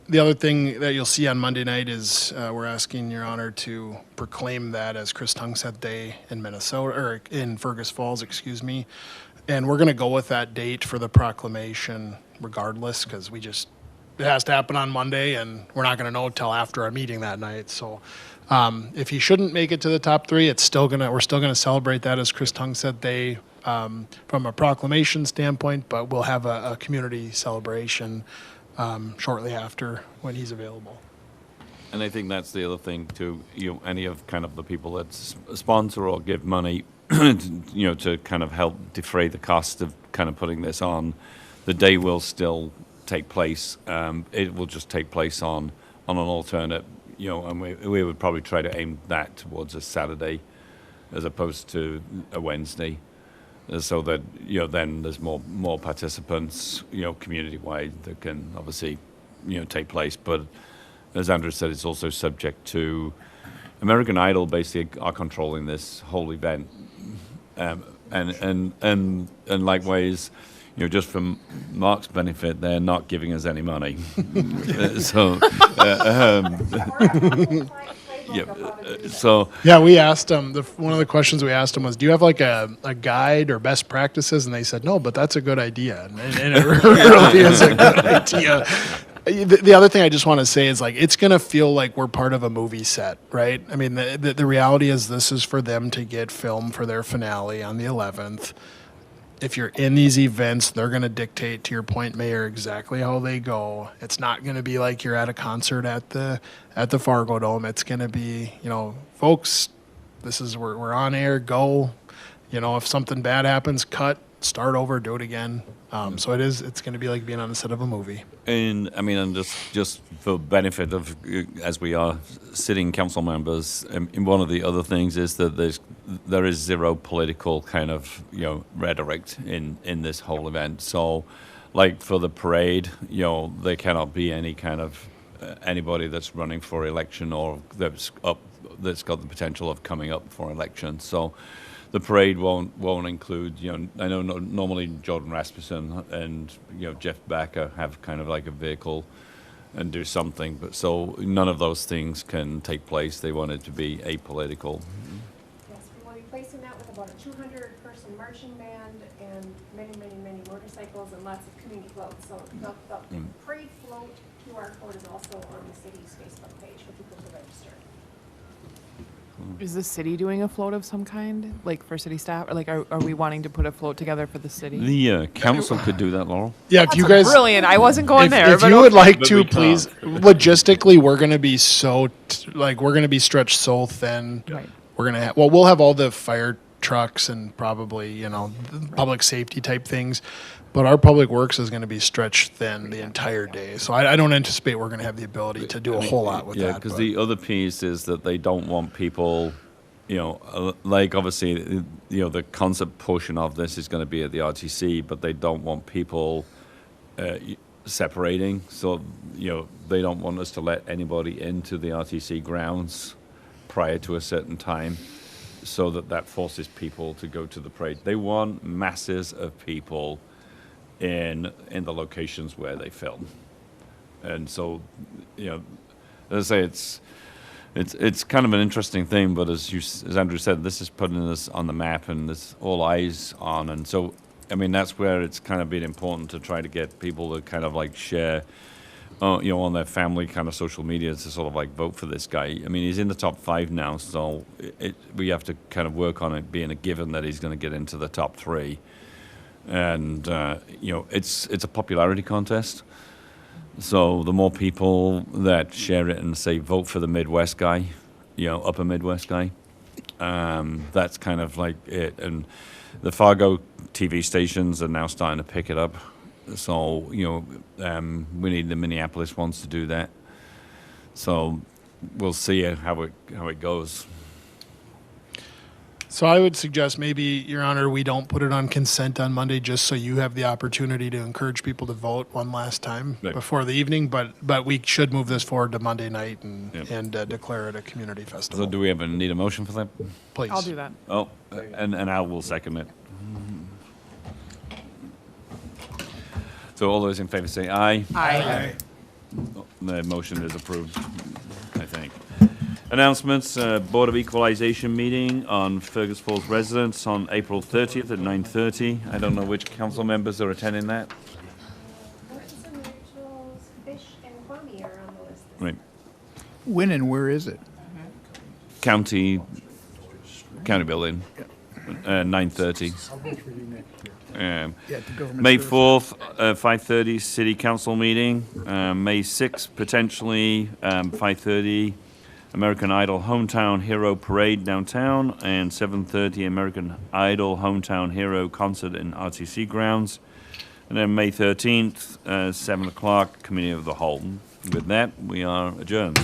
Speaker 6: The other thing that you'll see on Monday night is we're asking Your Honor to proclaim that as Chris Tungset Day in Minnesota, or in Fergus Falls, excuse me. And we're going to go with that date for the proclamation regardless, because it has to happen on Monday, and we're not going to know until after our meeting that night. So if he shouldn't make it to the top three, we're still going to celebrate that as Chris Tungset Day from a proclamation standpoint, but we'll have a community celebration shortly after when he's available.
Speaker 1: And I think that's the other thing too. Any of kind of the people that sponsor or give money, to kind of help defray the cost of kind of putting this on, the day will still take place. It will just take place on an alternate, and we would probably try to aim that towards a Saturday, as opposed to a Wednesday. So that then there's more participants community-wide that can obviously take place. But as Andrew said, it's also subject to American Idol basically are controlling this whole event, and likewise, just for Mark's benefit, they're not giving us any money.
Speaker 6: Yeah, we asked him, one of the questions we asked him was, do you have like a guide or best practices? And they said, no, but that's a good idea. And it really is a good idea. The other thing I just want to say is, like, it's going to feel like we're part of a movie set, right? I mean, the reality is this is for them to get film for their finale on the 11th. If you're in these events, they're going to dictate, to your point, Mayor, exactly how they go. It's not going to be like you're at a concert at the Fargo Dome. It's going to be, folks, we're on air, go. If something bad happens, cut, start over, do it again. So it's going to be like being on the set of a movie.
Speaker 1: And I mean, and just for benefit of, as we are sitting council members, and one of the other things is that there is zero political kind of rhetoric in this whole event. So, like for the parade, there cannot be any kind of anybody that's running for election or that's got the potential of coming up for election. So. The parade won't include, I know normally Jordan Rasmussen and, Jeff Backer have kind of like a vehicle and do something, but so none of those things can take place. They want it to be apolitical.
Speaker 16: Yes, we will be placing that with about a 200-person marching band and many, many, many motorcycles and lots of community floats. So the parade float QR code is also on the city's Facebook page for people to register.
Speaker 4: Is the city doing a float of some kind, like for city staff? Or like, are we wanting to put a float together for the city?
Speaker 1: The council could do that, Laurel.
Speaker 6: Yeah, if you guys
Speaker 4: brilliant. I wasn't going there.
Speaker 6: If you would like to, please. Logistically, we're going to be we're going to be stretched so thin.
Speaker 4: Right.
Speaker 6: We're going to have we'll have all the fire trucks and probably public safety type things. But our public works is going to be stretched thin the entire day. So I don't anticipate we're going to have the ability to do a whole lot with that.
Speaker 1: Yeah, because the other piece is that they don't want people, like obviously, the concept portion of this is going to be at the RTC, but they don't want people separating. So, they don't want us to let anybody into the RTC grounds prior to a certain time, so that forces people to go to the parade. They want masses of people in the locations where they film, and so as I say, it's kind of an interesting thing. But as Andrew said, this is putting us on the map, and there's all eyes on. And so, I mean, that's where it's kind of been important to try to get people to kind of like share, on their family kind of social media to sort of like vote for this guy. I mean, he's in the top 5 now, so we have to kind of work on it being a given that he's going to get into the top 3. And it's a popularity contest. So the more people that share it and say vote for the Midwest guy, upper Midwest guy, that's kind of like it. And the Fargo TV stations are now starting to pick it up. So we need the Minneapolis ones to do that. So we'll see how it goes.
Speaker 6: So I would suggest maybe, Your Honor, we don't put it on consent on Monday, just so you have the opportunity to encourage people to vote one last time
Speaker 1: Right.
Speaker 6: before the evening, but we should move this forward to Monday night and,
Speaker 1: Yep.
Speaker 6: declare it a community festival.
Speaker 1: So do we ever need a motion for that?
Speaker 6: Please.
Speaker 4: I'll do that.
Speaker 1: Oh, and I will second it. So all those in favor say aye.
Speaker 4: Aye.
Speaker 1: The motion is approved, I think. Announcements, Board of Equalization meeting on Fergus Falls residents on April 30th at 9:30. I don't know which council members are attending that.
Speaker 16: Martins and Rachel's, Fish, and Kwame are on the list.
Speaker 1: Right.
Speaker 2: When and where is it?
Speaker 1: County building, 9:30.
Speaker 2: I'll go for you next year.
Speaker 1: Um,
Speaker 2: Yeah, at the government
Speaker 1: May
Speaker 2: service.
Speaker 1: 4th, 5:30, City Council meeting. May 6th, potentially, 5:30, American Idol Hometown Hero Parade downtown, and 7:30, American Idol Hometown Hero Concert in RTC grounds. And then May 13th, 7 o'clock, Committee of the Whole. With that, we are adjourned.